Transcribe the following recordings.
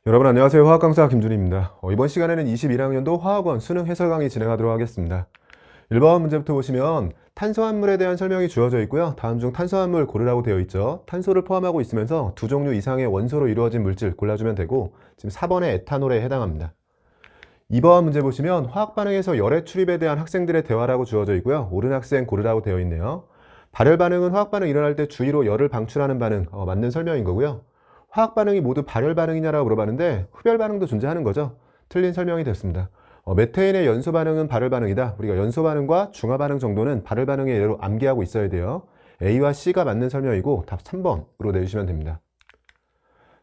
여러분 안녕하세요. 화학 강사 김준희입니다. 이번 시간에는 21학년도 화학원 수능 해설 강의 진행하도록 하겠습니다. 1번 문제부터 보시면 탄소화물에 대한 설명이 주어져 있고요. 다음 중 탄소화물 고르라고 되어 있죠. 탄소를 포함하고 있으면서 두 종류 이상의 원소로 이루어진 물질 골라주면 되고, 지금 4번의 에탄올에 해당합니다. 2번 문제 보시면 화학 반응에서 열의 출입에 대한 학생들의 대화라고 주어져 있고요. 옳은 학생 고르라고 되어 있네요. 발열 반응은 화학 반응이 일어날 때 주위로 열을 방출하는 반응, 맞는 설명인 거고요. 화학 반응이 모두 발열 반응이냐라고 물어봤는데 흡열 반응도 존재하는 거죠. 틀린 설명이 됐습니다. 메테인의 연소 반응은 발열 반응이다. 우리가 연소 반응과 중화 반응 정도는 발열 반응의 예로 암기하고 있어야 돼요. A와 C가 맞는 설명이고 답 3번으로 내주시면 됩니다.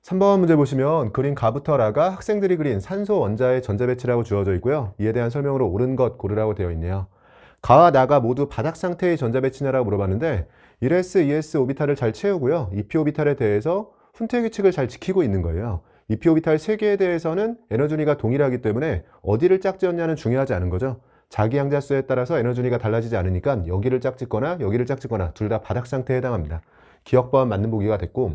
3번 문제 보시면 그린 가부터 라가 학생들이 그린 산소 원자의 전자 배치라고 주어져 있고요. 이에 대한 설명으로 옳은 것 고르라고 되어 있네요. 가와 나가 모두 바닥 상태의 전자 배치냐라고 물어봤는데 1s, 2s 오비탈을 잘 채우고요. 2p 오비탈에 대해서 훈태 규칙을 잘 지키고 있는 거예요. 2p 오비탈 3개에 대해서는 에너준위가 동일하기 때문에 어디를 짝지었냐는 중요하지 않은 거죠. 자기 양자수에 따라서 에너준위가 달라지지 않으니까 여기를 짝짓거나 여기를 짝짓거나 둘 다 바닥 상태에 해당합니다. 기억번 맞는 보기가 됐고,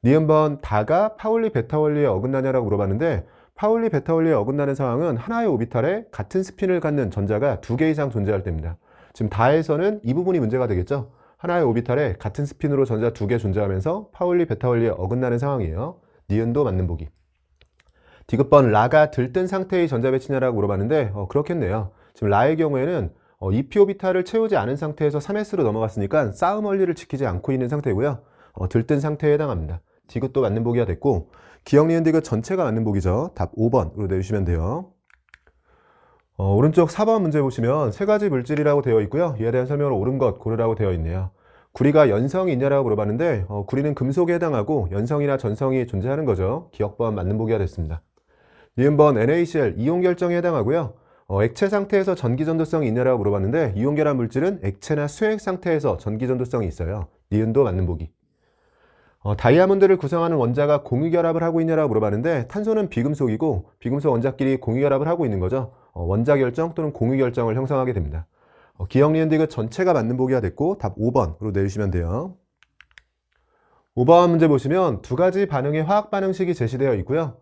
니은번 다가 파울리 베타 원리에 어긋나냐라고 물어봤는데 파울리 베타 원리에 어긋나는 상황은 하나의 오비탈에 같은 스핀을 갖는 전자가 2개 이상 존재할 때입니다. 지금 다에서는 이 부분이 문제가 되겠죠. 하나의 오비탈에 같은 스핀으로 전자 2개 존재하면서 파울리 베타 원리에 어긋나는 상황이에요. 니은도 맞는 보기. 디귿번 라가 들뜬 상태의 전자 배치냐라고 물어봤는데 그렇겠네요. 지금 라의 경우에는 2p 오비탈을 채우지 않은 상태에서 3s로 넘어갔으니까 싸움 원리를 지키지 않고 있는 상태고요. 들뜬 상태에 해당합니다. 디귿도 맞는 보기가 됐고, 기억, 니은, 디귿 전체가 맞는 보기죠. 답 5번으로 내주시면 돼요. 오른쪽 4번 문제 보시면 세 가지 물질이라고 되어 있고요. 이에 대한 설명을 옳은 것 고르라고 되어 있네요. 구리가 연성이 있냐라고 물어봤는데 구리는 금속에 해당하고 연성이나 전성이 존재하는 거죠. 기억번 맞는 보기가 됐습니다. 니은번 NaCl 이온 결정에 해당하고요. 액체 상태에서 전기 전도성이 있냐라고 물어봤는데 이온 결합 물질은 액체나 수액 상태에서 전기 전도성이 있어요. 니은도 맞는 보기. 다이아몬드를 구성하는 원자가 공유결합을 하고 있냐라고 물어봤는데 탄소는 비금속이고 비금속 원자끼리 공유결합을 하고 있는 거죠. 원자 결정 또는 공유결정을 형성하게 됩니다. 기억, 니은, 디귿 전체가 맞는 보기가 됐고 답 5번으로 내주시면 돼요. 5번 문제 보시면 두 가지 반응의 화학 반응식이 제시되어 있고요.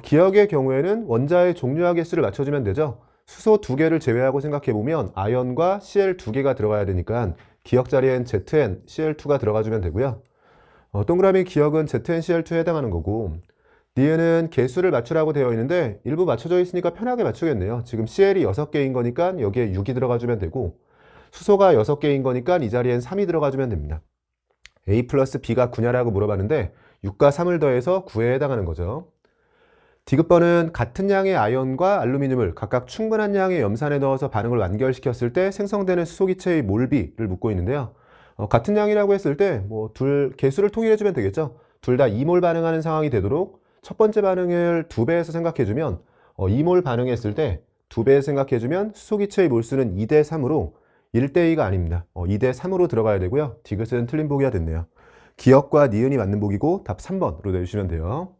기억의 경우에는 원자의 종류와 개수를 맞춰주면 되죠. 수소 2개를 제외하고 생각해보면 아연과 Cl 2개가 들어가야 되니까 기억 자리엔 ZN, Cl2가 들어가주면 되고요. 동그라미 기억은 ZnCl2에 해당하는 거고, 니은은 개수를 맞추라고 되어 있는데 일부 맞춰져 있으니까 편하게 맞추겠네요. 지금 Cl이 6개인 거니까 여기에 6이 들어가주면 되고, 수소가 6개인 거니까 이 자리엔 3이 들어가주면 됩니다. A 플러스 B가 9냐라고 물어봤는데 6과 3을 더해서 9에 해당하는 거죠. 디귿번은 같은 양의 아연과 알루미늄을 각각 충분한 양의 염산에 넣어서 반응을 완결시켰을 때 생성되는 수소기체의 몰비를 묻고 있는데요. 같은 양이라고 했을 때 개수를 통일해주면 되겠죠. 둘 다 2몰 반응하는 상황이 되도록 첫 번째 반응을 2배에서 생각해주면 2몰 반응했을 때 2배 생각해주면 수소기체의 몰수는 2대 3으로 1대 2가 아닙니다. 2대 3으로 들어가야 되고요. 디귿은 틀린 보기가 됐네요. 기억과 니은이 맞는 보기고 답 3번으로 내주시면 돼요.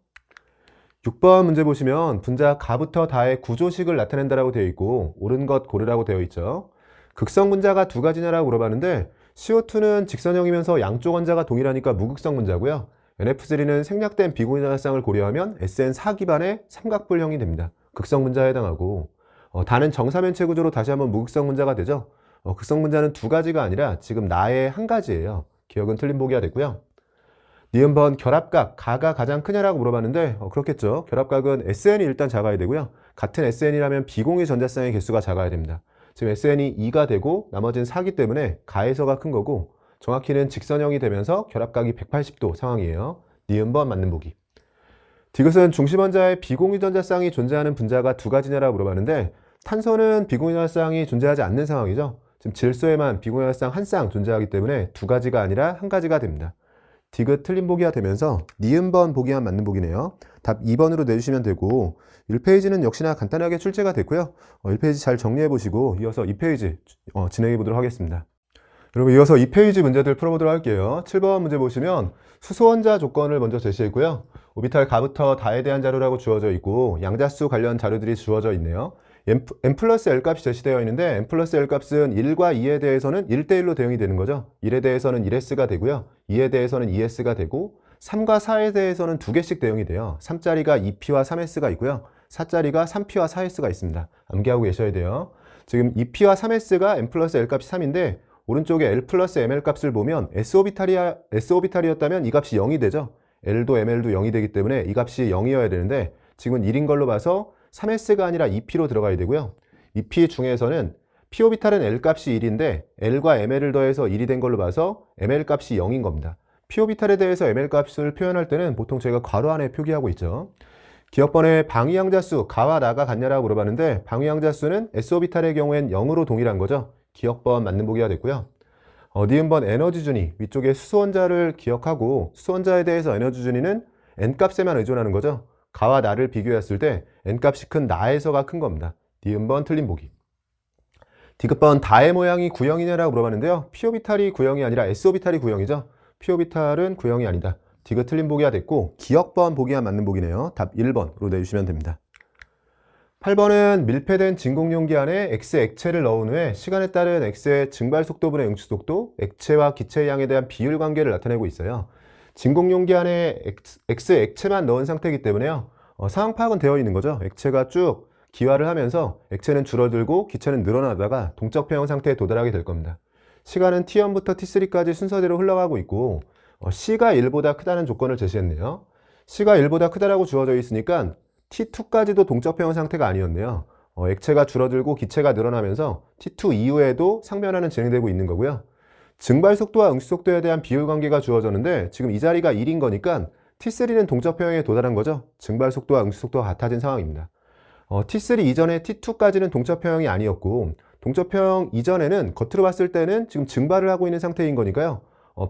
6번 문제 보시면 분자 가부터 다의 구조식을 나타낸다라고 되어 있고 옳은 것 고르라고 되어 있죠. 극성 분자가 두 가지냐라고 물어봤는데 CO2는 직선형이면서 양쪽 원자가 동일하니까 무극성 분자고요. NF3는 생략된 비공유전자쌍을 고려하면 SN4 기반의 삼각불형이 됩니다. 극성 분자에 해당하고 다는 정사면체 구조로 다시 한번 무극성 분자가 되죠. 극성 분자는 두 가지가 아니라 지금 나의 한 가지예요. 기억은 틀린 보기가 됐고요. 니은번 결합각 가가 가장 크냐라고 물어봤는데 그렇겠죠. 결합각은 SN이 일단 작아야 되고요. 같은 SN이라면 비공유 전자쌍의 개수가 작아야 됩니다. 지금 SN이 2가 되고 나머지는 4기 때문에 가에서가 큰 거고 정확히는 직선형이 되면서 결합각이 180도 상황이에요. 니은번 맞는 보기. 디귿은 중심원자에 비공유 전자쌍이 존재하는 분자가 두 가지냐라고 물어봤는데 탄소는 비공유 전자쌍이 존재하지 않는 상황이죠. 지금 질소에만 비공유 전자쌍 한 쌍 존재하기 때문에 두 가지가 아니라 한 가지가 됩니다. 디귿 틀린 보기가 되면서 니은번 보기만 맞는 보기네요. 답 2번으로 내주시면 되고 1페이지는 역시나 간단하게 출제가 됐고요. 1페이지 잘 정리해 보시고 이어서 2페이지 진행해 보도록 하겠습니다. 여러분 이어서 2페이지 문제들 풀어보도록 할게요. 7번 문제 보시면 수소원자 조건을 먼저 제시했고요. 오비탈 가부터 다에 대한 자료라고 주어져 있고 양자수 관련 자료들이 주어져 있네요. n 플러스 l 값이 제시되어 있는데 n 플러스 l 값은 1과 2에 대해서는 1대1로 대응이 되는 거죠. 1에 대해서는 1s가 되고요. 2에 대해서는 2s가 되고 3과 4에 대해서는 2개씩 대응이 돼요. 3짜리가 2p와 3s가 있고요. 4짜리가 3p와 4s가 있습니다. 암기하고 계셔야 돼요. 지금 2p와 3s가 n 플러스 l 값이 3인데 오른쪽에 l 플러스 ml 값을 보면 S오비탈이었다면 이 값이 0이 되죠. L도 ML도 0이 되기 때문에 이 값이 0이어야 되는데 지금은 1인 걸로 봐서 3s가 아니라 2p로 들어가야 되고요. 2p 중에서는 P오비탈은 L 값이 1인데 L과 ML을 더해서 1이 된 걸로 봐서 ML 값이 0인 겁니다. P오비탈에 대해서 ML 값을 표현할 때는 보통 저희가 괄호 안에 표기하고 있죠. 기억번의 방위양자수 가와 나가 같냐라고 물어봤는데 방위양자수는 S오비탈의 경우엔 0으로 동일한 거죠. 기억번 맞는 보기가 됐고요. 니은번 에너지 준위 위쪽에 수소원자를 기억하고 수소원자에 대해서 에너지 준위는 N값에만 의존하는 거죠. 가와 나를 비교했을 때 N값이 큰 나에서가 큰 겁니다. 니은번 틀린 보기. 디귿번 다의 모양이 구형이냐라고 물어봤는데요. P오비탈이 구형이 아니라 S오비탈이 구형이죠. P오비탈은 구형이 아니다. 디귿 틀린 보기가 됐고 기억번 보기가 맞는 보기네요. 답 1번으로 내주시면 됩니다. 8번은 밀폐된 진공용기 안에 X 액체를 넣은 후에 시간에 따른 X의 증발 속도분의 응축 속도, 액체와 기체의 양에 대한 비율 관계를 나타내고 있어요. 진공용기 안에 X 액체만 넣은 상태이기 때문에요. 상황 파악은 되어 있는 거죠. 액체가 쭉 기화를 하면서 액체는 줄어들고 기체는 늘어나다가 동적 평형 상태에 도달하게 될 겁니다. 시간은 T1부터 T3까지 순서대로 흘러가고 있고 C가 1보다 크다는 조건을 제시했네요. C가 1보다 크다라고 주어져 있으니까 T2까지도 동적 평형 상태가 아니었네요. 액체가 줄어들고 기체가 늘어나면서 T2 이후에도 상변화는 진행되고 있는 거고요. 증발 속도와 응축 속도에 대한 비율 관계가 주어졌는데 지금 이 자리가 1인 거니까 T3는 동적 평형에 도달한 거죠. 증발 속도와 응축 속도가 같아진 상황입니다. T3 이전에 T2까지는 동적 평형이 아니었고 동적 평형 이전에는 겉으로 봤을 때는 지금 증발을 하고 있는 상태인 거니까요.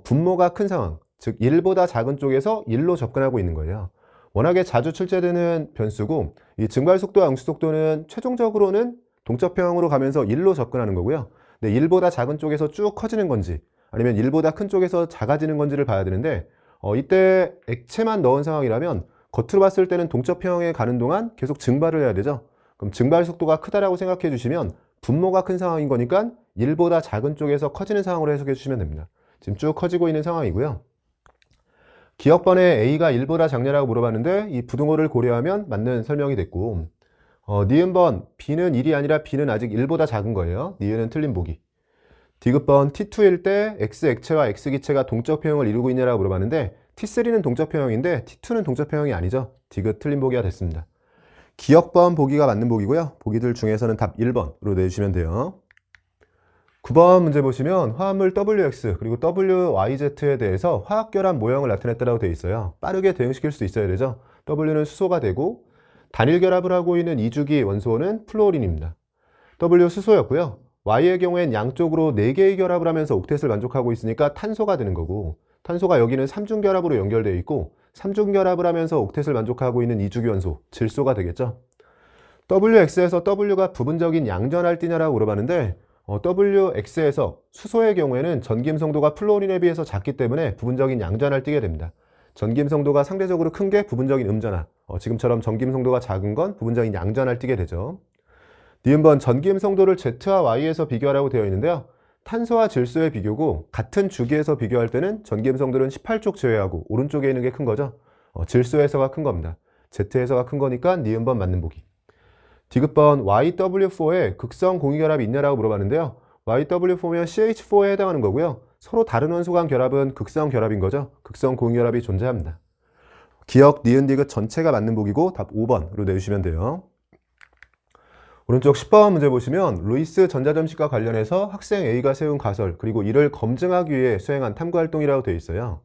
분모가 큰 상황, 즉 1보다 작은 쪽에서 1로 접근하고 있는 거예요. 워낙에 자주 출제되는 변수고 이 증발 속도와 응축 속도는 최종적으로는 동적 평형으로 가면서 1로 접근하는 거고요. 근데 1보다 작은 쪽에서 쭉 커지는 건지 아니면 1보다 큰 쪽에서 작아지는 건지를 봐야 되는데 이때 액체만 넣은 상황이라면 겉으로 봤을 때는 동적 평형에 가는 동안 계속 증발을 해야 되죠. 그럼 증발 속도가 크다라고 생각해 주시면 분모가 큰 상황인 거니까 1보다 작은 쪽에서 커지는 상황으로 해석해 주시면 됩니다. 지금 쭉 커지고 있는 상황이고요. 기억번에 A가 1보다 작냐라고 물어봤는데 이 부등호를 고려하면 맞는 설명이 됐고 니은번 B는 1이 아니라 B는 아직 1보다 작은 거예요. 니은은 틀린 보기. 디귿번 T2일 때 X 액체와 X 기체가 동적 평형을 이루고 있냐라고 물어봤는데 T3는 동적 평형인데 T2는 동적 평형이 아니죠. 디귿 틀린 보기가 됐습니다. 기억번 보기가 맞는 보기고요. 보기들 중에서는 답 1번으로 내주시면 돼요. 9번 문제 보시면 화합물 WX 그리고 WYZ에 대해서 화학결합 모형을 나타냈다고 되어 있어요. 빠르게 대응시킬 수 있어야 되죠. W는 수소가 되고 단일 결합을 하고 있는 이주기 원소는 플루오린입니다. W 수소였고요. Y의 경우엔 양쪽으로 4개의 결합을 하면서 옥텟을 만족하고 있으니까 탄소가 되는 거고 탄소가 여기는 3중 결합으로 연결되어 있고 3중 결합을 하면서 옥텟을 만족하고 있는 이주기 원소 질소가 되겠죠. WX에서 W가 부분적인 양전할띠냐라고 물어봤는데 WX에서 수소의 경우에는 전기음성도가 플루오린에 비해서 작기 때문에 부분적인 양전을 띠게 됩니다. 전기음성도가 상대적으로 큰 게 부분적인 음전화, 지금처럼 전기음성도가 작은 건 부분적인 양전을 띠게 되죠. 니은번 전기음성도를 Z와 Y에서 비교하라고 되어 있는데요. 탄소와 질소의 비교고 같은 주기에서 비교할 때는 전기음성도는 18쪽 제외하고 오른쪽에 있는 게 큰 거죠. 질소에서가 큰 겁니다. Z에서가 큰 거니까 니은번 맞는 보기. 디귿번 YW4에 극성 공유결합이 있냐라고 물어봤는데요. YW4면 CH4에 해당하는 거고요. 서로 다른 원소 간 결합은 극성 결합인 거죠. 극성 공유결합이 존재합니다. 기억, 니은, 디귿 전체가 맞는 보기고 답 5번으로 내주시면 돼요. 오른쪽 10번 문제 보시면 루이스 전자점식과 관련해서 학생 A가 세운 가설 그리고 이를 검증하기 위해 수행한 탐구활동이라고 되어 있어요.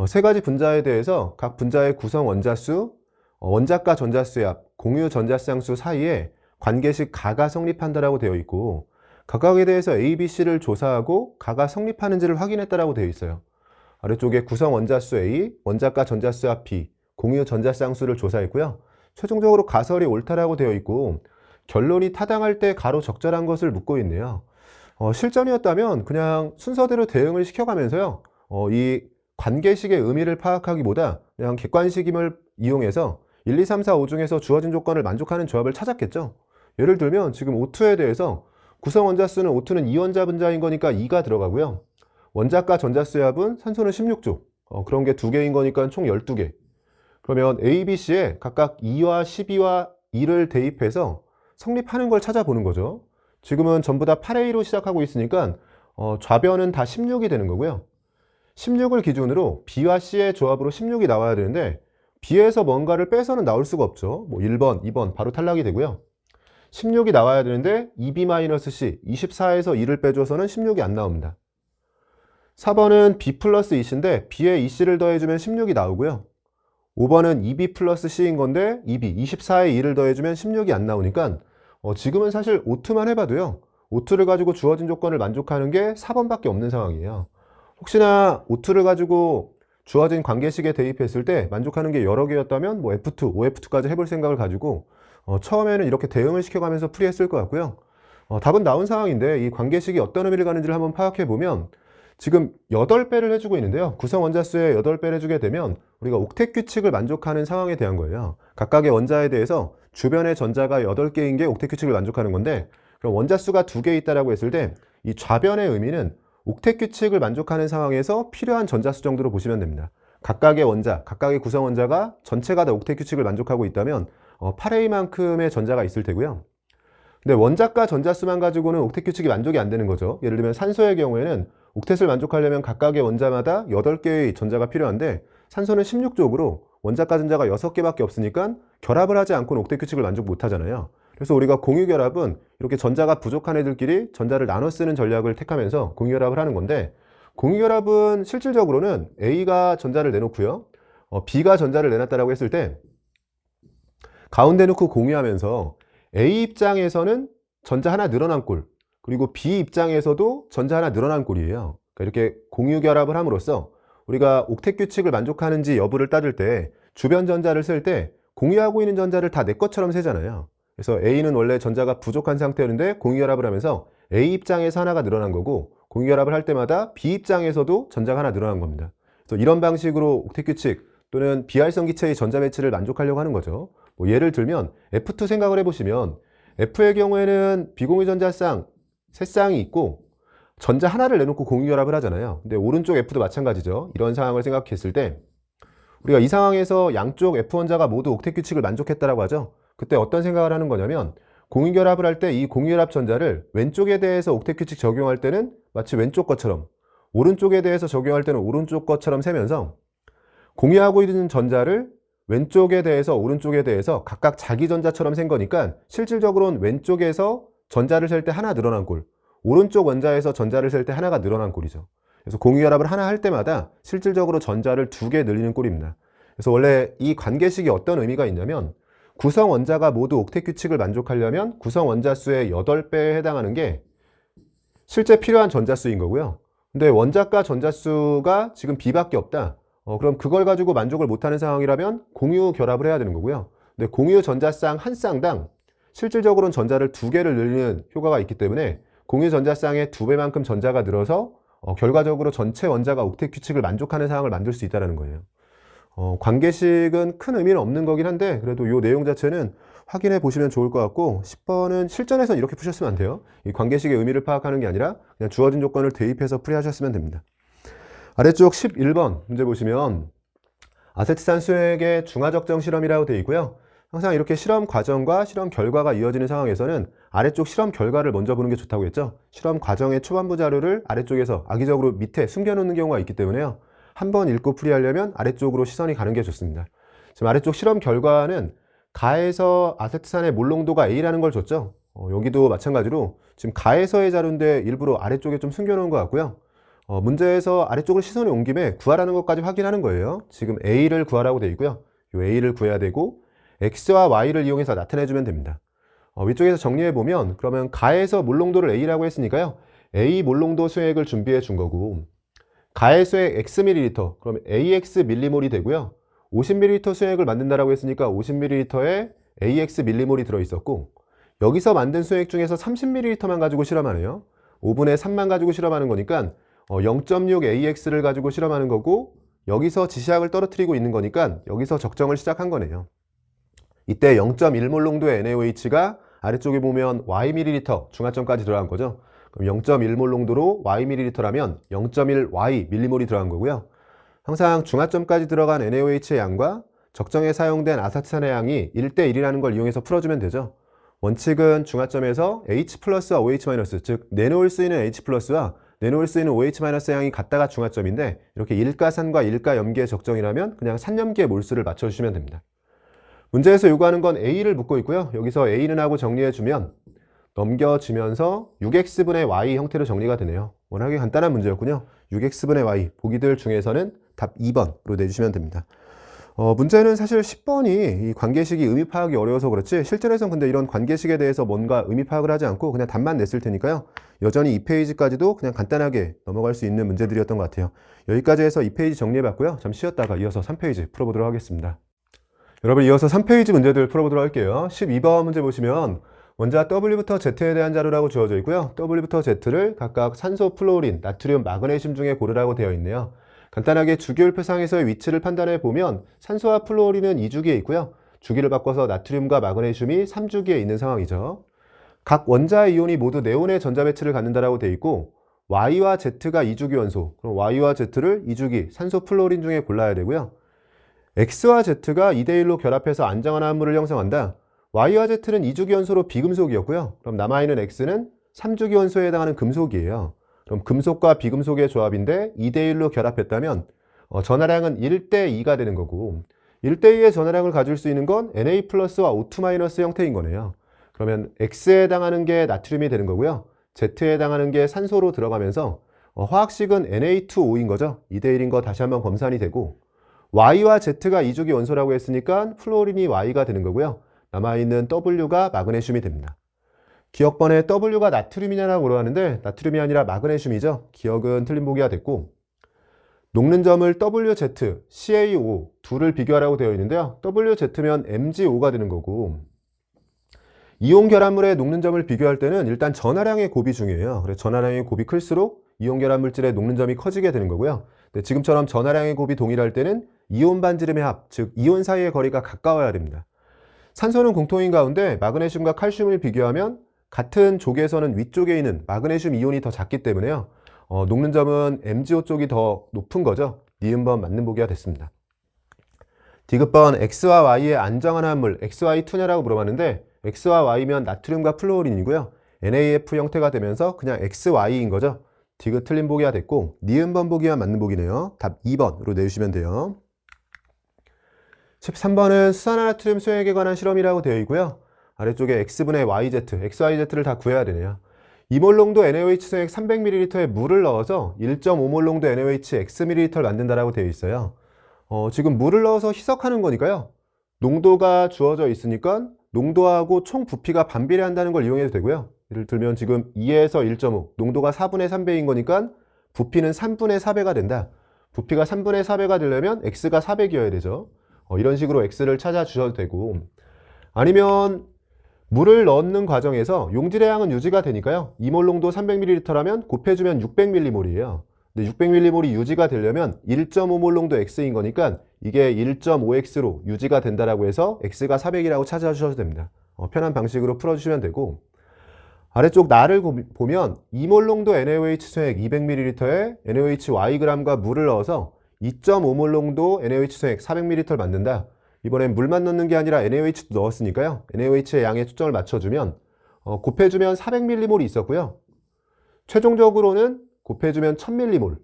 세 가지 분자에 대해서 각 분자의 구성 원자수, 원자과 전자수의 합, 공유 전자쌍수 사이에 관계식 가가 성립한다라고 되어 있고 각각에 대해서 A, B, C를 조사하고 가가 성립하는지를 확인했다라고 되어 있어요. 아래쪽에 구성 원자수 A, 원자과 전자수 합 B, 공유 전자쌍수를 조사했고요. 최종적으로 가설이 옳다라고 되어 있고 결론이 타당할 때 가로 적절한 것을 묻고 있네요. 실전이었다면 그냥 순서대로 대응을 시켜가면서요. 이 관계식의 의미를 파악하기보다 그냥 객관식임을 이용해서 1, 2, 3, 4, 5 중에서 주어진 조건을 만족하는 조합을 찾았겠죠. 예를 들면 지금 O2에 대해서 구성 원자수는 O2는 2원자 분자인 거니까 2가 들어가고요. 원자과 전자수의 합은 산소는 16조. 그런 게 2개인 거니까 총 12개. 그러면 A, B, C에 각각 2와 12와 2를 대입해서 성립하는 걸 찾아보는 거죠. 지금은 전부 다 8A로 시작하고 있으니까 좌변은 다 16이 되는 거고요. 16을 기준으로 B와 C의 조합으로 16이 나와야 되는데 B에서 뭔가를 빼서는 나올 수가 없죠. 뭐 1번, 2번 바로 탈락이 되고요. 16이 나와야 되는데 2B-C, 24에서 2를 빼줘서는 16이 안 나옵니다. 4번은 B 플러스 2C인데 B에 2C를 더해주면 16이 나오고요. 5번은 2B 플러스 C인 건데 2B, 24에 2를 더해주면 16이 안 나오니까 지금은 사실 O2만 해봐도요. O2를 가지고 주어진 조건을 만족하는 게 4번밖에 없는 상황이에요. 혹시나 O2를 가지고 주어진 관계식에 대입했을 때 만족하는 게 여러 개였다면 뭐 F2, OF2까지 해볼 생각을 가지고 처음에는 이렇게 대응을 시켜가면서 풀이했을 것 같고요. 답은 나온 상황인데 이 관계식이 어떤 의미를 가는지를 한번 파악해 보면 지금 8배를 해주고 있는데요. 구성 원자수에 8배를 해주게 되면 우리가 옥텟 규칙을 만족하는 상황에 대한 거예요. 각각의 원자에 대해서 주변의 전자가 8개인 게 옥텟 규칙을 만족하는 건데 그럼 원자수가 2개 있다라고 했을 때 이 좌변의 의미는 옥텟 규칙을 만족하는 상황에서 필요한 전자수 정도로 보시면 됩니다. 각각의 원자, 각각의 구성 원자가 전체가 다 옥텟 규칙을 만족하고 있다면 8A만큼의 전자가 있을 테고요. 근데 원자과 전자수만 가지고는 옥텟 규칙이 만족이 안 되는 거죠. 예를 들면 산소의 경우에는 옥텟을 만족하려면 각각의 원자마다 8개의 전자가 필요한데 산소는 16족으로 원자과 전자가 6개밖에 없으니까 결합을 하지 않고는 옥텟 규칙을 만족 못 하잖아요. 그래서 우리가 공유결합은 이렇게 전자가 부족한 애들끼리 전자를 나눠 쓰는 전략을 택하면서 공유결합을 하는 건데 공유결합은 실질적으로는 A가 전자를 내놓고요. B가 전자를 내놨다라고 했을 때 가운데 놓고 공유하면서 A 입장에서는 전자 하나 늘어난 꼴, 그리고 B 입장에서도 전자 하나 늘어난 꼴이에요. 그러니까 이렇게 공유결합을 함으로써 우리가 옥텟 규칙을 만족하는지 여부를 따질 때 주변 전자를 쓸 때 공유하고 있는 전자를 다 내 것처럼 세잖아요. 그래서 A는 원래 전자가 부족한 상태였는데 공유결합을 하면서 A 입장에서 하나가 늘어난 거고 공유결합을 할 때마다 B 입장에서도 전자가 하나 늘어난 겁니다. 그래서 이런 방식으로 옥텟 규칙 또는 비활성 기체의 전자 배치를 만족하려고 하는 거죠. 뭐 예를 들면 F2 생각을 해보시면 F의 경우에는 비공유 전자쌍 3쌍이 있고 전자 하나를 내놓고 공유결합을 하잖아요. 근데 오른쪽 F도 마찬가지죠. 이런 상황을 생각했을 때 우리가 이 상황에서 양쪽 F 원자가 모두 옥텟 규칙을 만족했다라고 하죠. 그때 어떤 생각을 하는 거냐면 공유결합을 할 때 이 공유결합 전자를 왼쪽에 대해서 옥텟 규칙 적용할 때는 마치 왼쪽 것처럼 오른쪽에 대해서 적용할 때는 오른쪽 것처럼 세면서 공유하고 있는 전자를 왼쪽에 대해서 오른쪽에 대해서 각각 자기 전자처럼 센 거니까 실질적으로는 왼쪽에서 전자를 셀 때 하나 늘어난 꼴, 오른쪽 원자에서 전자를 셀 때 하나가 늘어난 꼴이죠. 그래서 공유결합을 하나 할 때마다 실질적으로 전자를 2개 늘리는 꼴입니다. 그래서 원래 이 관계식이 어떤 의미가 있냐면 구성 원자가 모두 옥텟 규칙을 만족하려면 구성 원자 수의 8배에 해당하는 게 실제 필요한 전자수인 거고요. 근데 원자과 전자수가 지금 B밖에 없다. 그럼 그걸 가지고 만족을 못하는 상황이라면 공유 결합을 해야 되는 거고요. 근데 공유 전자쌍 한 쌍당 실질적으로는 전자를 2개를 늘리는 효과가 있기 때문에 공유 전자쌍의 2배만큼 전자가 늘어서 결과적으로 전체 원자가 옥텟 규칙을 만족하는 상황을 만들 수 있다는 거예요. 관계식은 큰 의미는 없는 거긴 한데 그래도 이 내용 자체는 확인해 보시면 좋을 것 같고 10번은 실전에서는 이렇게 푸셨으면 안 돼요. 이 관계식의 의미를 파악하는 게 아니라 그냥 주어진 조건을 대입해서 풀이하셨으면 됩니다. 아래쪽 11번 문제 보시면 아세트산 수액의 중화적정 실험이라고 되어 있고요. 항상 이렇게 실험 과정과 실험 결과가 이어지는 상황에서는 아래쪽 실험 결과를 먼저 보는 게 좋다고 했죠. 실험 과정의 초반부 자료를 아래쪽에서 악의적으로 밑에 숨겨놓는 경우가 있기 때문에요. 한번 읽고 풀이하려면 아래쪽으로 시선이 가는 게 좋습니다. 지금 아래쪽 실험 결과는 가에서 아세트산의 몰농도가 A라는 걸 줬죠. 여기도 마찬가지로 지금 가에서의 자료인데 일부러 아래쪽에 좀 숨겨놓은 것 같고요. 문제에서 아래쪽으로 시선이 온 김에 구하라는 것까지 확인하는 거예요. 지금 A를 구하라고 되어 있고요. 이 A를 구해야 되고 X와 Y를 이용해서 나타내주면 됩니다. 위쪽에서 정리해보면 그러면 가에서 몰농도를 A라고 했으니까요. A 몰농도 수액을 준비해 준 거고 가의 수액 Xml, 그럼 AX 밀리몰이 되고요. 50ml 수액을 만든다라고 했으니까 50ml에 AX 밀리몰이 들어있었고 여기서 만든 수액 중에서 30ml만 가지고 실험하네요. 5분의 3만 가지고 실험하는 거니까 0.6 AX를 가지고 실험하는 거고 여기서 지시약을 떨어뜨리고 있는 거니까 여기서 적정을 시작한 거네요. 이때 0.1몰 농도의 NaOH가 아래쪽에 보면 Yml 중화점까지 들어간 거죠. 그럼 0.1몰 농도로 Yml라면 0.1 Y 밀리몰이 들어간 거고요. 항상 중화점까지 들어간 NaOH의 양과 적정에 사용된 아세트산의 양이 1대1이라는 걸 이용해서 풀어주면 되죠. 원칙은 중화점에서 H 플러스와 OH 마이너스, 즉 내놓을 수 있는 H 플러스와 내놓을 수 있는 OH 마이너스 양이 같다가 중화점인데, 이렇게 일가산과 일가염기의 적정이라면 그냥 산염기의 몰수를 맞춰주시면 됩니다. 문제에서 요구하는 건 A를 묻고 있고요. 여기서 A는 하고 정리해주면 넘겨주면서 6x분의 y 형태로 정리가 되네요. 워낙에 간단한 문제였군요. 6x분의 y, 보기들 중에서는 답 2번으로 내주시면 됩니다. 문제는 사실 10번이 이 관계식이 의미 파악이 어려워서 그렇지, 실전에선 근데 이런 관계식에 대해서 뭔가 의미 파악을 하지 않고 그냥 답만 냈을 테니까요. 여전히 이 페이지까지도 그냥 간단하게 넘어갈 수 있는 문제들이었던 것 같아요. 여기까지 해서 이 페이지 정리해봤고요. 잠시 쉬었다가 이어서 3페이지 풀어보도록 하겠습니다. 여러분, 이어서 3페이지 문제들 풀어보도록 할게요. 12번 문제 보시면 먼저 W부터 Z에 대한 자료라고 주어져 있고요. W부터 Z를 각각 산소, 플로린, 나트륨, 마그네슘 중에 고르라고 되어 있네요. 간단하게 주기율표상에서의 위치를 판단해 보면 산소와 플로린은 2주기에 있고요. 주기를 바꿔서 나트륨과 마그네슘이 3주기에 있는 상황이죠. 각 원자의 이온이 모두 네온의 전자 배치를 갖는다라고 되어 있고, Y와 Z가 2주기 원소, 그럼 Y와 Z를 2주기 산소, 플로린 중에 골라야 되고요. X와 Z가 2대1로 결합해서 안정한 화합물을 형성한다. Y와 Z는 2주기 원소로 비금속이었고요. 그럼 남아있는 X는 3주기 원소에 해당하는 금속이에요. 그럼 금속과 비금속의 조합인데 2대1로 결합했다면 전하량은 1대2가 되는 거고, 1대2의 전하량을 가질 수 있는 건 Na 플러스와 O2 마이너스 형태인 거네요. 그러면 X에 해당하는 게 나트륨이 되는 거고요. Z에 해당하는 게 산소로 들어가면서 화학식은 Na2O인 거죠. 2대1인 거 다시 한번 검산이 되고, Y와 Z가 2주기 원소라고 했으니까 플로린이 Y가 되는 거고요. 남아있는 W가 마그네슘이 됩니다. 기억번에 W가 나트륨이냐라고 물어봤는데 나트륨이 아니라 마그네슘이죠. 기억은 틀린 보기가 됐고, 녹는 점을 WZ, CaO 둘을 비교하라고 되어 있는데요. WZ면 MgO가 되는 거고, 이온 결합물의 녹는 점을 비교할 때는 일단 전하량의 곱이 중요해요. 그래서 전하량의 곱이 클수록 이온 결합 물질의 녹는 점이 커지게 되는 거고요. 근데 지금처럼 전하량의 곱이 동일할 때는 이온 반지름의 합, 즉 이온 사이의 거리가 가까워야 됩니다. 산소는 공통인 가운데 마그네슘과 칼슘을 비교하면 같은 족에서는 위쪽에 있는 마그네슘 이온이 더 작기 때문에요. 녹는 점은 MgO 쪽이 더 높은 거죠. 니은번 맞는 보기가 됐습니다. 디귿번 X와 Y의 안정한 화합물 XY2냐라고 물어봤는데 X와 Y면 나트륨과 플로린이고요. NaF 형태가 되면서 그냥 XY인 거죠. 디귿 틀린 보기가 됐고, 니은번 보기만 맞는 보기네요. 답 2번으로 내주시면 돼요. 13번은 수산화나트륨 수액에 관한 실험이라고 되어 있고요. 아래쪽에 X분의 YZ, XYZ를 다 구해야 되네요. 2몰 농도 NaOH 수액 300ml에 물을 넣어서 1.5몰 농도 NaOH Xml를 만든다라고 되어 있어요. 지금 물을 넣어서 희석하는 거니까요. 농도가 주어져 있으니까 농도하고 총 부피가 반비례한다는 걸 이용해도 되고요. 예를 들면 지금 2에서 1.5, 농도가 4분의 3배인 거니까 부피는 3분의 4배가 된다. 부피가 3분의 4배가 되려면 X가 400이어야 되죠. 이런 식으로 X를 찾아주셔도 되고, 아니면 물을 넣는 과정에서 용질의 양은 유지가 되니까요. 2몰 농도 300ml라면 곱해주면 600mm이에요. 근데 600mm이 유지가 되려면 1.5몰 농도 X인 거니까 이게 1.5X로 유지가 된다라고 해서 X가 400이라고 찾아주셔도 됩니다. 편한 방식으로 풀어주시면 되고, 아래쪽 나를 보면 2몰 농도 NaOH 수액 200ml에 NaOH Yg과 물을 넣어서 2.5몰 농도 NaOH 수액 400ml를 만든다. 이번엔 물만 넣는 게 아니라 NaOH도 넣었으니까요. NaOH의 양에 초점을 맞춰주면 곱해주면 400mm이 있었고요. 최종적으로는 곱해주면 1000mm몰.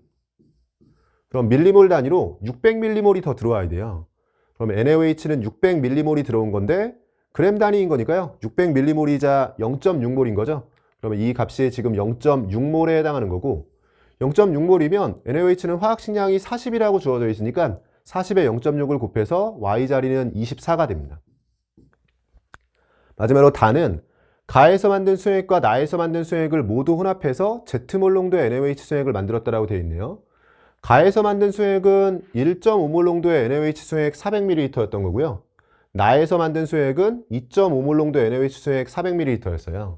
그럼 밀리몰 단위로 600mm몰이 더 들어와야 돼요. 그럼 NaOH는 600mm몰이 들어온 건데 그램 단위인 거니까요. 600mm몰이자 0.6몰인 거죠. 그러면 이 값이 지금 0.6몰에 해당하는 거고, 0.6몰이면 NaOH는 화학식량이 40이라고 주어져 있으니까 40에 0.6을 곱해서 Y자리는 24가 됩니다. 마지막으로 단은 가에서 만든 수액과 나에서 만든 수액을 모두 혼합해서 Z몰 농도의 NaOH 수액을 만들었다라고 되어 있네요. 가에서 만든 수액은 1.5몰 농도의 NaOH 수액 400ml였던 거고요. 나에서 만든 수액은 2.5몰 농도의 NaOH 수액 400ml였어요.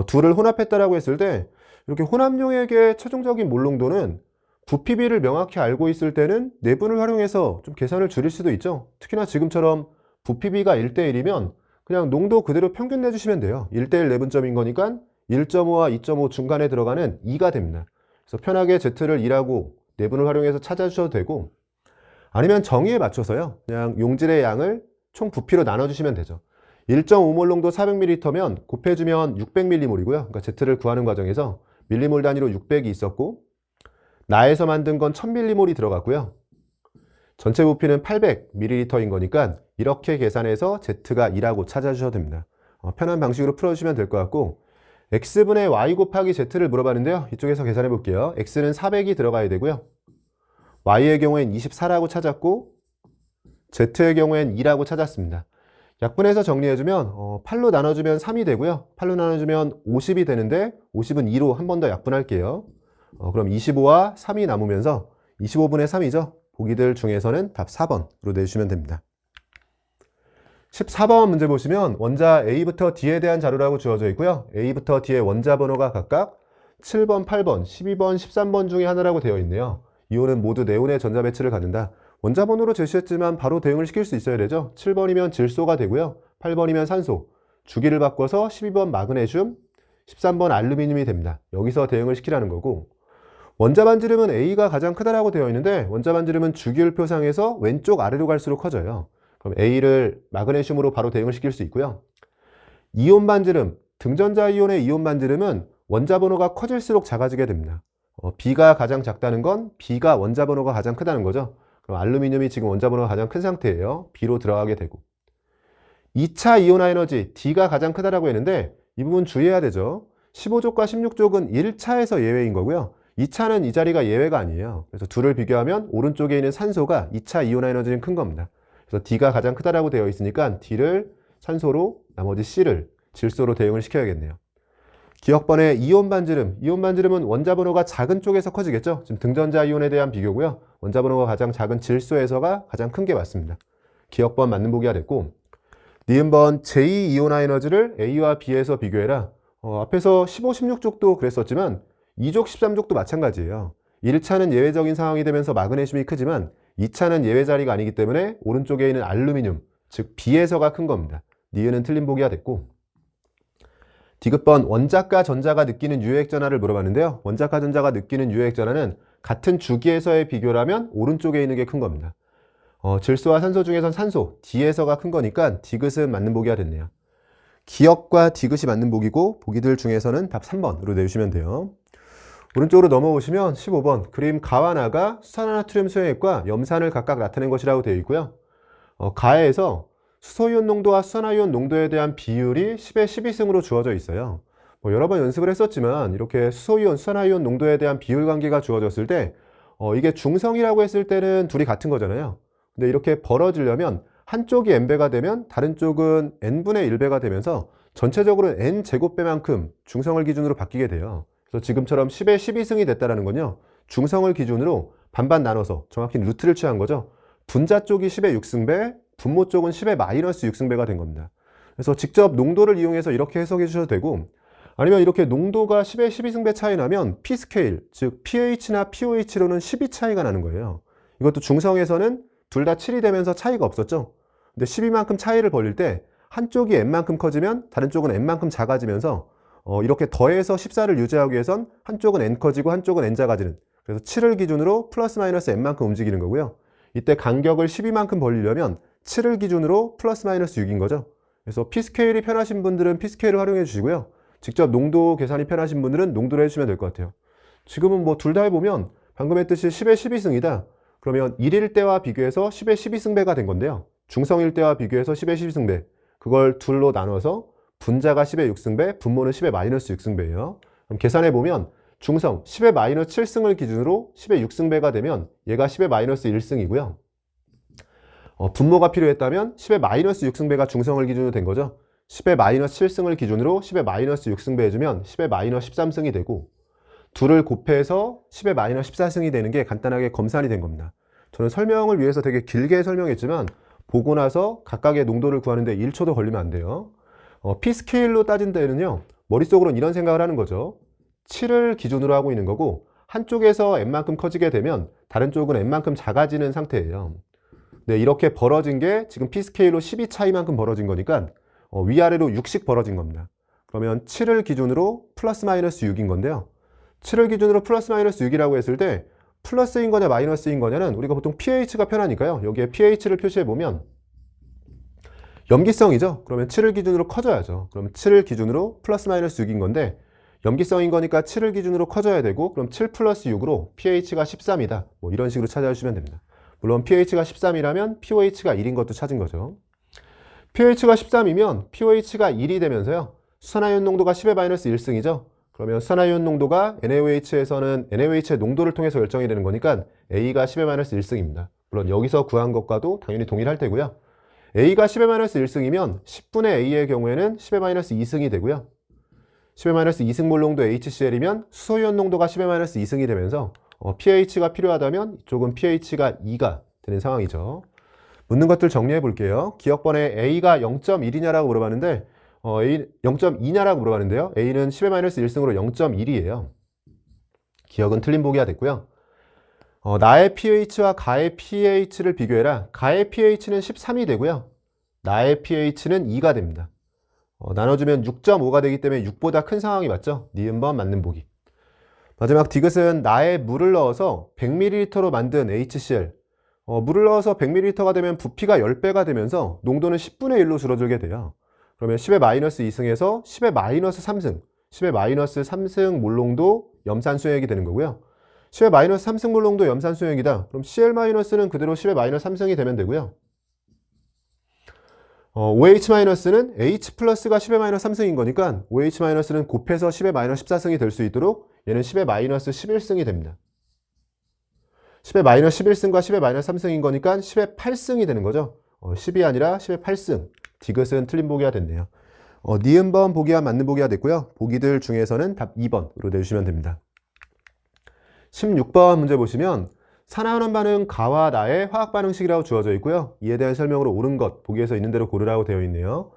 둘을 혼합했다라고 했을 때 이렇게 혼합용액의 최종적인 몰 농도는 부피비를 명확히 알고 있을 때는 내분을 활용해서 좀 계산을 줄일 수도 있죠. 특히나 지금처럼 부피비가 1대1이면 그냥 농도 그대로 평균 내주시면 돼요. 1대1 내분점인 거니까 1.5와 2.5 중간에 들어가는 2가 됩니다. 그래서 편하게 Z를 2라고 내분을 활용해서 찾아주셔도 되고, 아니면 정의에 맞춰서요. 그냥 용질의 양을 총 부피로 나눠주시면 되죠. 1.5몰 농도 400ml면 곱해주면 600ml이고요. 그러니까 Z를 구하는 과정에서 밀리몰 단위로 600이 있었고 나에서 만든 건 1000ml이 들어갔고요. 전체 부피는 800ml인 거니까 이렇게 계산해서 Z가 2라고 찾아주셔도 됩니다. 편한 방식으로 풀어주시면 될 것 같고 X분의 Y 곱하기 Z를 물어봤는데요. 이쪽에서 계산해 볼게요. X는 400이 들어가야 되고요. Y의 경우엔 24라고 찾았고 Z의 경우엔 2라고 찾았습니다. 약분해서 정리해주면 8로 나눠주면 3이 되고요. 8로 나눠주면 50이 되는데 50은 2로 한 번 더 약분할게요. 그럼 25와 3이 남으면서 25분의 3이죠. 보기들 중에서는 답 4번으로 내주시면 됩니다. 14번 문제 보시면 원자 A부터 D에 대한 자료라고 주어져 있고요. A부터 D의 원자 번호가 각각 7번, 8번, 12번, 13번 중에 하나라고 되어 있네요. 이온은 모두 네온의 전자 배치를 갖는다. 원자 번호로 제시했지만 바로 대응을 시킬 수 있어야 되죠. 7번이면 질소가 되고요. 8번이면 산소, 주기를 바꿔서 12번 마그네슘, 13번 알루미늄이 됩니다. 여기서 대응을 시키라는 거고 원자 반지름은 A가 가장 크다라고 되어 있는데 원자 반지름은 주기율표상에서 왼쪽 아래로 갈수록 커져요. 그럼 A를 마그네슘으로 바로 대응을 시킬 수 있고요. 이온 반지름, 등전자 이온의 이온 반지름은 원자 번호가 커질수록 작아지게 됩니다. B가 가장 작다는 건 B가 원자 번호가 가장 크다는 거죠. 그럼 알루미늄이 지금 원자 번호가 가장 큰 상태예요. B로 들어가게 되고 2차 이온화 에너지 D가 가장 크다라고 했는데 이 부분 주의해야 되죠. 15족과 16족은 1차에서 예외인 거고요. 2차는 이 자리가 예외가 아니에요. 그래서 둘을 비교하면 오른쪽에 있는 산소가 2차 이온화 에너지는 큰 겁니다. 그래서 D가 가장 크다라고 되어 있으니까 D를 산소로 나머지 C를 질소로 대응을 시켜야겠네요. 기억번의 이온 반지름. 이온 반지름은 원자 번호가 작은 쪽에서 커지겠죠. 지금 등전자 이온에 대한 비교고요. 원자 번호가 가장 작은 질소에서가 가장 큰 게 맞습니다. 기억번 맞는 보기가 됐고 니은번 제2 이온화 에너지를 A와 B에서 비교해라. 앞에서 15, 16족도 그랬었지만 2족, 13족도 마찬가지예요. 1차는 예외적인 상황이 되면서 마그네슘이 크지만 2차는 예외 자리가 아니기 때문에 오른쪽에 있는 알루미늄, 즉 B에서가 큰 겁니다. 니은은 틀린 보기가 됐고 디귿번 원자과 전자가 느끼는 유액전하를 물어봤는데요. 원자과 전자가 느끼는 유액전하는 같은 주기에서의 비교라면 오른쪽에 있는 게 큰 겁니다. 질소와 산소 중에선 산소, D에서가 큰 거니까 디귿은 맞는 보기가 됐네요. 기억과 디귿이 맞는 보기고 보기들 중에서는 답 3번으로 내주시면 돼요. 오른쪽으로 넘어오시면 15번 그림 가와 나가 수산화나트륨 수용액과 염산을 각각 나타낸 것이라고 되어 있고요. 가에서 수소이온 농도와 수산화이온 농도에 대한 비율이 10의 12승으로 주어져 있어요. 여러 번 연습을 했었지만 이렇게 수소이온, 수산화이온 농도에 대한 비율 관계가 주어졌을 때 이게 중성이라고 했을 때는 둘이 같은 거잖아요. 근데 이렇게 벌어지려면 한쪽이 n배가 되면 다른 쪽은 n분의 1배가 되면서 전체적으로 n제곱배만큼 중성을 기준으로 바뀌게 돼요. 그래서 지금처럼 10의 12승이 됐다는 건요. 중성을 기준으로 반반 나눠서 정확히 루트를 취한 거죠. 분자 쪽이 10의 6승배, 분모 쪽은 10의 마이너스 6승배가 된 겁니다. 그래서 직접 농도를 이용해서 이렇게 해석해 주셔도 되고 아니면 이렇게 농도가 10의 12승배 차이 나면 P스케일, 즉 pH나 pOH로는 12 차이가 나는 거예요. 이것도 중성에서는 둘 다 7이 되면서 차이가 없었죠. 근데 12만큼 차이를 벌릴 때 한쪽이 n만큼 커지면 다른 쪽은 n만큼 작아지면서 이렇게 더해서 14를 유지하기 위해선 한쪽은 n 커지고 한쪽은 n 작아지는 그래서 7을 기준으로 플러스 마이너스 n만큼 움직이는 거고요. 이때 간격을 12만큼 벌리려면 7을 기준으로 플러스 마이너스 6인 거죠. 그래서 P스케일이 편하신 분들은 P스케일을 활용해 주시고요. 직접 농도 계산이 편하신 분들은 농도를 해주시면 될 것 같아요. 지금은 뭐 둘 다 해보면 방금 했듯이 10의 12승이다. 그러면 1일 때와 비교해서 10의 12승배가 된 건데요. 중성일 때와 비교해서 10의 12승배. 그걸 둘로 나눠서 분자가 10의 6승배, 분모는 10의 마이너스 6승배예요. 그럼 계산해보면 중성 10의 마이너스 7승을 기준으로 10의 6승배가 되면 얘가 10의 마이너스 1승이고요. 분모가 필요했다면 10의 마이너스 6승배가 중성을 기준으로 된 거죠. 10의 마이너스 7승을 기준으로 10의 마이너스 6승배 해주면 10의 마이너스 13승이 되고 둘을 곱해서 10의 마이너스 14승이 되는 게 간단하게 검산이 된 겁니다. 저는 설명을 위해서 되게 길게 설명했지만 보고 나서 각각의 농도를 구하는데 1초도 걸리면 안 돼요. P스케일로 따진 때는요. 머릿속으로는 이런 생각을 하는 거죠. 7을 기준으로 하고 있는 거고 한쪽에서 n만큼 커지게 되면 다른 쪽은 n만큼 작아지는 상태예요. 네, 이렇게 벌어진 게 지금 P스케일로 12 차이만큼 벌어진 거니까 위아래로 6씩 벌어진 겁니다. 그러면 7을 기준으로 플러스 마이너스 6인 건데요. 7을 기준으로 플러스 마이너스 6이라고 했을 때 플러스인 거냐 마이너스인 거냐는 우리가 보통 pH가 편하니까요. 여기에 pH를 표시해 보면 염기성이죠. 그러면 7을 기준으로 커져야죠. 그러면 7을 기준으로 플러스 마이너스 6인 건데 염기성인 거니까 7을 기준으로 커져야 되고 그럼 7 플러스 6으로 pH가 13이다. 뭐 이런 식으로 찾아주시면 됩니다. 물론 pH가 13이라면 pOH가 1인 것도 찾은 거죠. pH가 13이면 pOH가 1이 되면서요. 수산화이온 농도가 10의 마이너스 1승이죠. 그러면 수산화이온 농도가 NaOH에서는 NaOH의 농도를 통해서 결정이 되는 거니까 A가 10의 마이너스 1승입니다. 물론 여기서 구한 것과도 당연히 동일할 테고요. A가 10의 마이너스 1승이면 10분의 A의 경우에는 10의 마이너스 2승이 되고요. 10의 마이너스 2승몰 농도 HCl이면 수소이온 농도가 10의 마이너스 2승이 되면서 pH가 필요하다면 이쪽은 pH가 2가 되는 상황이죠. 묻는 것들 정리해 볼게요. 기억번에 A가 0.1이냐라고 물어봤는데 A 0.2냐라고 물어봤는데요. A는 10의 마이너스 1승으로 0.1이에요. 기억은 틀린 보기가 됐고요. 나의 pH와 가의 pH를 비교해라. 가의 pH는 13이 되고요. 나의 pH는 2가 됩니다. 나눠주면 6.5가 되기 때문에 6보다 큰 상황이 맞죠? 니은번 맞는 보기. 마지막 디귿은 나의 물을 넣어서 100ml로 만든 HCl. 물을 넣어서 100ml가 되면 부피가 10배가 되면서 농도는 10분의 1로 줄어들게 돼요. 그러면 10의 마이너스 2승에서 10의 마이너스 3승, 10의 마이너스 3승 몰농도 염산수용액이 되는 거고요. 10의 마이너스 3승 몰농도 염산수용액이다. 그럼 Cl-는 그대로 10의 마이너스 3승이 되면 되고요. OH-는 H 플러스가 10의 마이너스 3승인 거니까 OH-는 곱해서 10의 마이너스 14승이 될 수 있도록 얘는 10의 마이너스 11승이 됩니다. 10의 마이너스 11승과 10의 마이너스 3승인 거니까 10의 8승이 되는 거죠. 10이 아니라 10의 8승. 디귿은 틀린 보기가 됐네요. 니은번 보기와 맞는 보기가 됐고요. 보기들 중에서는 답 2번으로 내주시면 됩니다. 16번 문제 보시면 산화환원 반응 가와 나의 화학 반응식이라고 주어져 있고요. 이에 대한 설명으로 옳은 것 보기에서 있는 대로 고르라고 되어 있네요.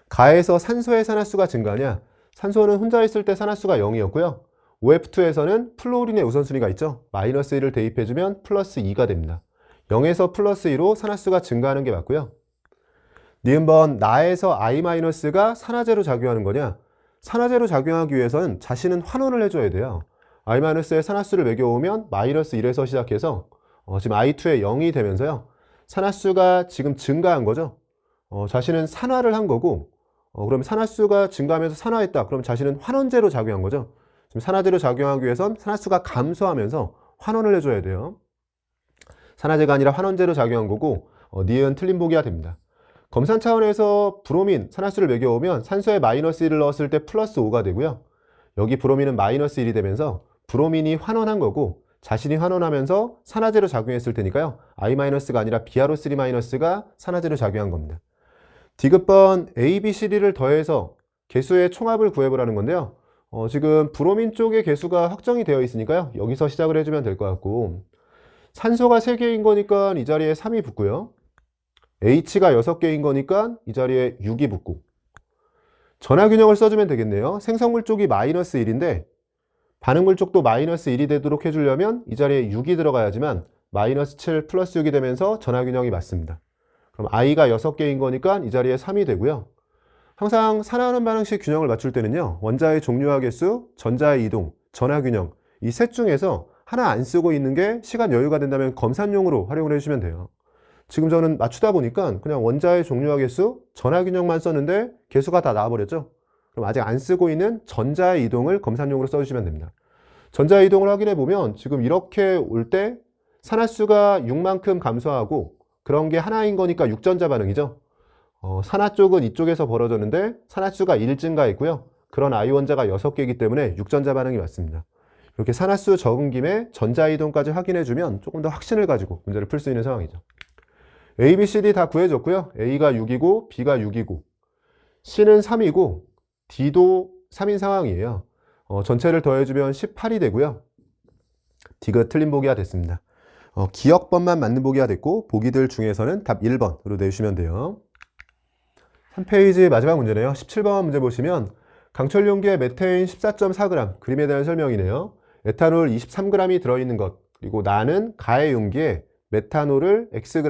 가에서 산소의 산화수가 증가하냐? 산소는 혼자 있을 때 산화수가 0이었고요. OF2에서는 플로린의 우선순위가 있죠. 마이너스 1을 대입해주면 플러스 2가 됩니다. 0에서 플러스 2로 산화수가 증가하는 게 맞고요. 니은번 나에서 I-가 산화제로 작용하는 거냐? 산화제로 작용하기 위해서는 자신은 환원을 해줘야 돼요. I-의 산화수를 매겨오면 마이너스 1에서 시작해서 지금 I2에 0이 되면서요. 산화수가 지금 증가한 거죠. 자신은 산화를 한 거고 그럼 산화수가 증가하면서 산화했다. 그럼 자신은 환원제로 작용한 거죠. 지금 산화제로 작용하기 위해선 산화수가 감소하면서 환원을 해줘야 돼요. 산화제가 아니라 환원제로 작용한 거고 니은 틀린 보기가 됩니다. 검산 차원에서 브로민 산화수를 매겨오면 산소에 마이너스 1을 넣었을 때 플러스 5가 되고요. 여기 브로민은 마이너스 1이 되면서 브로민이 환원한 거고 자신이 환원하면서 산화제로 작용했을 테니까요. I-가 아니라 BrO3-가 산화제로 작용한 겁니다. 디귿번 A, B, C, D를 더해서 개수의 총합을 구해보라는 건데요. 지금 브로민 쪽의 개수가 확정이 되어 있으니까요. 여기서 시작을 해주면 될 것 같고 산소가 3개인 거니까 이 자리에 3이 붙고요. H가 6개인 거니까 이 자리에 6이 붙고 전하균형을 써주면 되겠네요. 생성물 쪽이 마이너스 1인데 반응물 쪽도 마이너스 1이 되도록 해주려면 이 자리에 6이 들어가야지만 마이너스 7 플러스 6이 되면서 전하균형이 맞습니다. 그럼 I가 6개인 거니까 이 자리에 3이 되고요. 항상 산화하는 반응식 균형을 맞출 때는요. 원자의 종류와 개수, 전자의 이동, 전하균형 이 셋 중에서 하나 안 쓰고 있는 게 시간 여유가 된다면 검산용으로 활용을 해주시면 돼요. 지금 저는 맞추다 보니까 그냥 원자의 종류와 개수, 전하균형만 썼는데 개수가 다 나와버렸죠. 그럼 아직 안 쓰고 있는 전자의 이동을 검산용으로 써주시면 됩니다. 전자의 이동을 확인해 보면 지금 이렇게 올 때 산화수가 6만큼 감소하고 그런 게 하나인 거니까 6전자 반응이죠. 산화 쪽은 이쪽에서 벌어졌는데 산화수가 1 증가했고요. 그런 I 원자가 6개이기 때문에 6전자 반응이 맞습니다. 이렇게 산화수 적은 김에 전자이동까지 확인해주면 조금 더 확신을 가지고 문제를 풀 수 있는 상황이죠. A, B, C, D 다 구해줬고요. A가 6이고 B가 6이고 C는 3이고 D도 3인 상황이에요. 전체를 더해주면 18이 되고요. 디귿 틀린 보기가 됐습니다. 기억번만 맞는 보기가 됐고 보기들 중에서는 답 1번으로 내주시면 돼요. 3페이지 마지막 문제네요. 17번 문제 보시면 강철 용기에 메테인 14.4g 그림에 대한 설명이네요. 에탄올 23g이 들어있는 것 그리고 나는 가의 용기에 메탄올을 Xg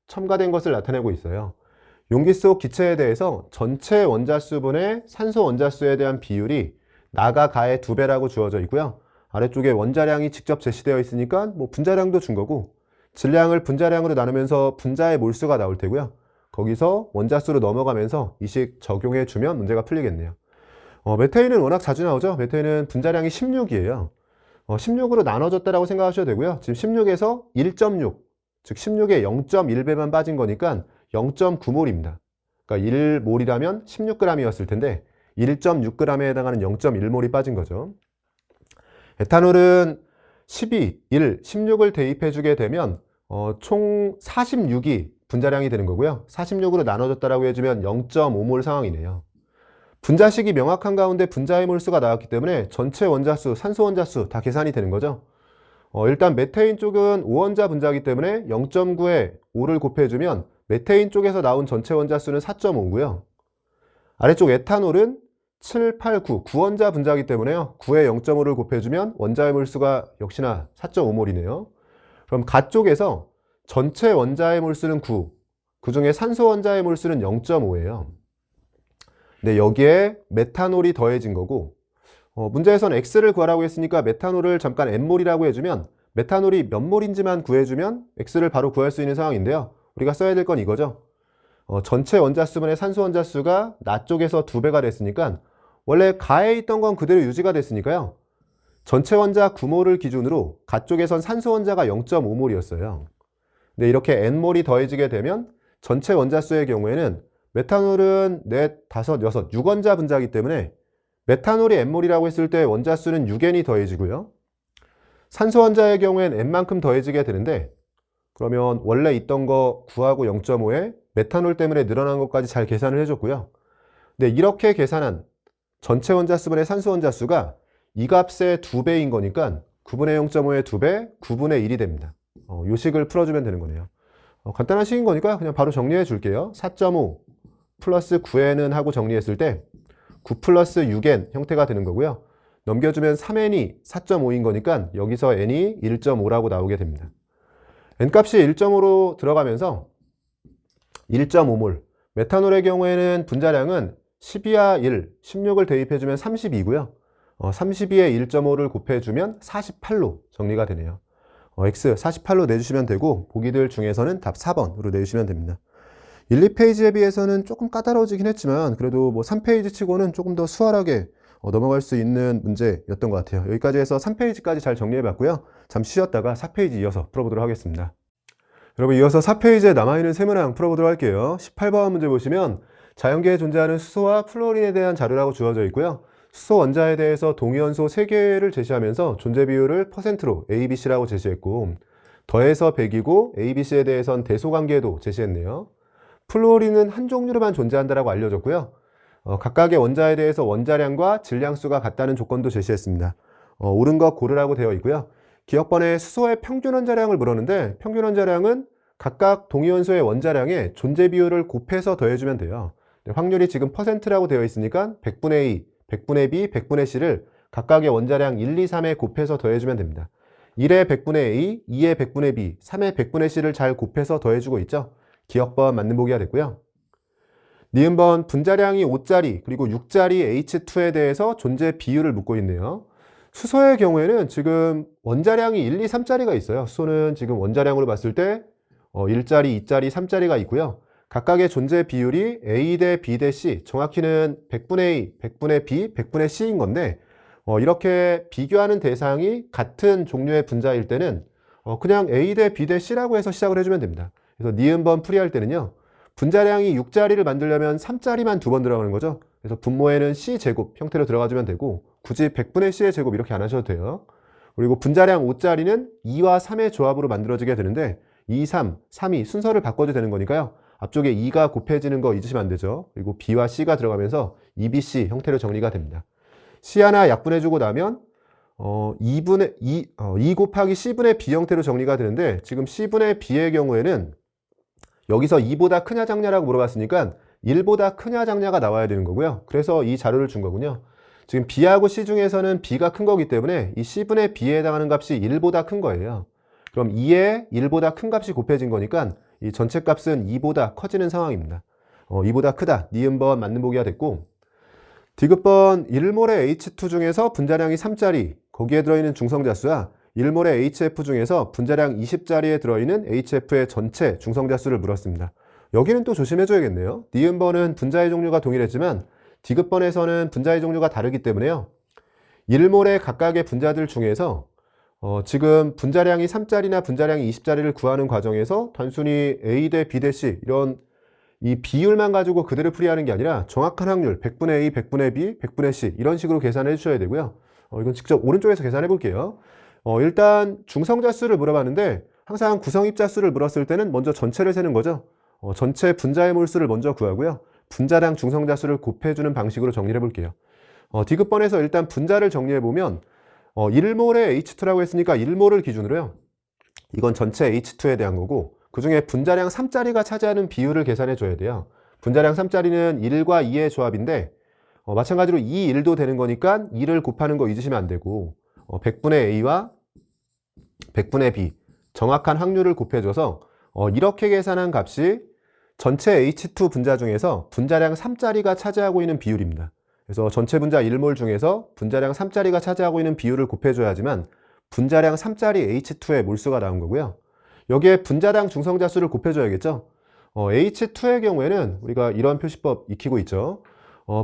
첨가된 것을 나타내고 있어요. 용기 속 기체에 대해서 전체 원자수분의 산소 원자수에 대한 비율이 나가 가의 2배라고 주어져 있고요. 아래쪽에 원자량이 직접 제시되어 있으니까 뭐 분자량도 준 거고, 질량을 분자량으로 나누면서 분자의 몰수가 나올 테고요. 거기서 원자수로 넘어가면서 이 식 적용해 주면 문제가 풀리겠네요. 메테인은 워낙 자주 나오죠. 메테인은 분자량이 16이에요. 16으로 나눠졌다라고 생각하셔도 되고요. 지금 16에서 1.6, 즉 16에 0.1배만 빠진 거니까 0.9몰입니다. 그러니까 1몰이라면 16g이었을 텐데 1.6g에 해당하는 0.1몰이 빠진 거죠. 에탄올은 12, 1, 16을 대입해 주게 되면 총 46이 분자량이 되는 거고요. 46으로 나눠졌다라고 해주면 0.5몰 상황이네요. 분자식이 명확한 가운데 분자의 몰수가 나왔기 때문에 전체 원자수, 산소 원자수 다 계산이 되는 거죠. 일단 메테인 쪽은 5원자 분자이기 때문에 0.9에 5를 곱해주면 메테인 쪽에서 나온 전체 원자수는 4.5고요. 아래쪽 에탄올은 7, 8, 9, 9원자 분자이기 때문에요. 9에 0.5를 곱해주면 원자의 몰수가 역시나 4.5몰이네요. 그럼 가쪽에서 전체 원자의 몰수는 9, 그 중에 산소 원자의 몰수는 0.5예요. 네, 여기에 메탄올이 더해진 거고, 문제에선 X를 구하라고 했으니까 메탄올을 잠깐 N몰이라고 해주면 메탄올이 몇 몰인지만 구해주면 X를 바로 구할 수 있는 상황인데요. 우리가 써야 될 건 이거죠. 전체 원자수분의 산소 원자수가 나 쪽에서 2배가 됐으니까 원래 가에 있던 건 그대로 유지가 됐으니까요. 전체 원자 9몰을 기준으로 가 쪽에선 산소 원자가 0.5몰이었어요. 근데 이렇게 N몰이 더해지게 되면 전체 원자수의 경우에는 메탄올은 4, 5, 6, 6원자 분자이기 때문에 메탄올이 N몰이라고 했을 때 원자수는 6N이 더해지고요. 산소 원자의 경우엔 N만큼 더해지게 되는데, 그러면 원래 있던 거 9하고 0.5에 메탄올 때문에 늘어난 것까지 잘 계산을 해줬고요. 근데 이렇게 계산한 전체 원자수분의 산소 원자수가 이 값의 2배인 거니까 9분의 0.5의 2배, 9분의 1이 됩니다. 이 식을 풀어주면 되는 거네요. 간단한 식인 거니까 그냥 바로 정리해 줄게요. 4.5 플러스 9n은 하고 정리했을 때 9 플러스 6n 형태가 되는 거고요. 넘겨주면 3n이 4.5인 거니까 여기서 n이 1.5라고 나오게 됩니다. n값이 1.5로 들어가면서 1.5몰, 메탄올의 경우에는 분자량은 12와 1, 16을 대입해주면 32고요. 32에 1.5를 곱해주면 48로 정리가 되네요. X 48로 내주시면 되고, 보기들 중에서는 답 4번으로 내주시면 됩니다. 1, 2페이지에 비해서는 조금 까다로워지긴 했지만 그래도 뭐 3페이지 치고는 조금 더 수월하게 넘어갈 수 있는 문제였던 것 같아요. 여기까지 해서 3페이지까지 잘 정리해봤고요. 잠시 쉬었다가 4페이지 이어서 풀어보도록 하겠습니다. 여러분, 이어서 4페이지에 남아있는 세문항 풀어보도록 할게요. 18번 문제 보시면 자연계에 존재하는 수소와 플로린에 대한 자료라고 주어져 있고요. 수소 원자에 대해서 동위원소 3개를 제시하면서 존재 비율을 %로 A, B, C라고 제시했고, 더해서 100이고 A, B, C에 대해선 대소관계도 제시했네요. 플로린은 한 종류로만 존재한다고 알려졌고요. 각각의 원자에 대해서 원자량과 질량수가 같다는 조건도 제시했습니다. 옳은 것 고르라고 되어 있고요. 기억번에 수소의 평균 원자량을 물었는데 평균 원자량은 각각 동위원소의 원자량의 존재 비율을 곱해서 더해주면 돼요. 확률이 지금 %라고 되어 있으니까 100분의 2, 100분의 B, 100분의 C를 각각의 원자량 1, 2, 3에 곱해서 더해주면 됩니다. 1의 100분의 A, 2의 100분의 B, 3의 100분의 C를 잘 곱해서 더해주고 있죠. 기억번 맞는 보기가 됐고요. 니은번 분자량이 5짜리 그리고 6짜리 H2에 대해서 존재 비율을 묻고 있네요. 수소의 경우에는 지금 원자량이 1, 2, 3짜리가 있어요. 수소는 지금 원자량으로 봤을 때 1짜리, 2짜리, 3짜리가 있고요. 각각의 존재 비율이 A 대 B 대 C, 정확히는 100분의 A, 100분의 B, 100분의 C인 건데 이렇게 비교하는 대상이 같은 종류의 분자일 때는 그냥 A 대 B 대 C라고 해서 시작을 해주면 됩니다. 그래서 니은번 풀이할 때는요. 분자량이 6자리를 만들려면 3자리만 2번 들어가는 거죠. 그래서 분모에는 C제곱 형태로 들어가주면 되고 굳이 100분의 C의 제곱 이렇게 안 하셔도 돼요. 그리고 분자량 5자리는 2와 3의 조합으로 만들어지게 되는데 2, 3, 3이 순서를 바꿔도 되는 거니까요. 앞쪽에 2가 곱해지는 거 잊으시면 안 되죠. 그리고 B와 C가 들어가면서 2BC 형태로 정리가 됩니다. C 하나 약분해주고 나면 2 곱하기 C분의 B 형태로 정리가 되는데 지금 C분의 B의 경우에는 여기서 2보다 크냐 작냐라고 물어봤으니까 1보다 크냐 작냐가 나와야 되는 거고요. 그래서 이 자료를 준 거군요. 지금 B하고 C 중에서는 B가 큰 거기 때문에 이 C분의 B에 해당하는 값이 1보다 큰 거예요. 그럼 2에 1보다 큰 값이 곱해진 거니까 이 전체 값은 2보다 커지는 상황입니다. 2보다 크다. 니은번 맞는 보기가 됐고, 디귿번 1몰의 H2 중에서 분자량이 3짜리, 거기에 들어있는 중성자수와 1몰의 HF 중에서 분자량 20짜리에 들어있는 HF의 전체 중성자수를 물었습니다. 여기는 또 조심해줘야겠네요. 니은번은 분자의 종류가 동일했지만 디귿번에서는 분자의 종류가 다르기 때문에요. 1몰의 각각의 분자들 중에서 지금 분자량이 3짜리나 분자량이 20짜리를 구하는 과정에서 단순히 A 대 B 대 C 이런 이 비율만 가지고 그대로 풀이하는 게 아니라 정확한 확률 100분의 A, 100분의 B, 100분의 C 이런 식으로 계산해 주셔야 되고요. 이건 직접 오른쪽에서 계산해 볼게요. 일단 중성자수를 물어봤는데 항상 구성입자수를 물었을 때는 먼저 전체를 세는 거죠. 전체 분자의 몰수를 먼저 구하고요. 분자량 중성자수를 곱해주는 방식으로 정리해 볼게요. 디귿번에서 일단 분자를 정리해 보면 1몰의 H2라고 했으니까 1몰을 기준으로요. 이건 전체 H2에 대한 거고 그 중에 분자량 3짜리가 차지하는 비율을 계산해 줘야 돼요. 분자량 3짜리는 1과 2의 조합인데 마찬가지로 2, 1도 되는 거니까 2를 곱하는 거 잊으시면 안 되고 100분의 A와 100분의 B 정확한 확률을 곱해줘서 이렇게 계산한 값이 전체 H2 분자 중에서 분자량 3짜리가 차지하고 있는 비율입니다. 그래서 전체 분자 1몰 중에서 분자량 3짜리가 차지하고 있는 비율을 곱해줘야지만 분자량 3짜리 H2의 몰수가 나온 거고요. 여기에 분자량 중성자수를 곱해줘야겠죠. H2의 경우에는 우리가 이런 표시법 익히고 있죠.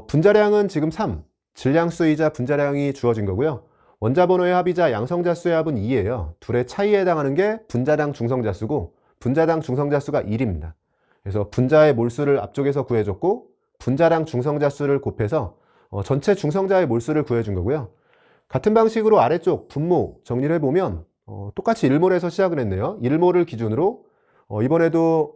분자량은 지금 3, 질량수이자 분자량이 주어진 거고요. 원자번호의 합이자 양성자수의 합은 2예요. 둘의 차이에 해당하는 게 분자량 중성자수고 분자량 중성자수가 1입니다. 그래서 분자의 몰수를 앞쪽에서 구해줬고 분자량 중성자수를 곱해서 전체 중성자의 몰수를 구해준 거고요. 같은 방식으로 아래쪽 분모 정리를 해보면 똑같이 1몰에서 시작을 했네요. 1몰을 기준으로 이번에도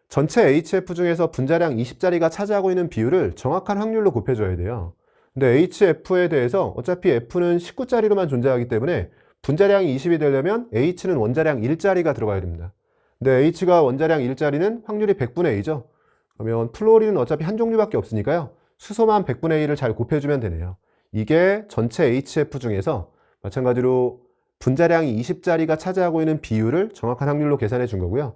전체 HF 중에서 분자량 20짜리가 차지하고 있는 비율을 정확한 확률로 곱해줘야 돼요. 근데 HF에 대해서 어차피 F는 19짜리로만 존재하기 때문에 분자량이 20이 되려면 H는 원자량 1짜리가 들어가야 됩니다. 근데 H가 원자량 1짜리는 확률이 100분의 A죠. 그러면 플로리는 어차피 한 종류밖에 없으니까요. 수소만 100분의 A를 잘 곱해주면 되네요. 이게 전체 HF 중에서 마찬가지로 분자량이 20짜리가 차지하고 있는 비율을 정확한 확률로 계산해 준 거고요.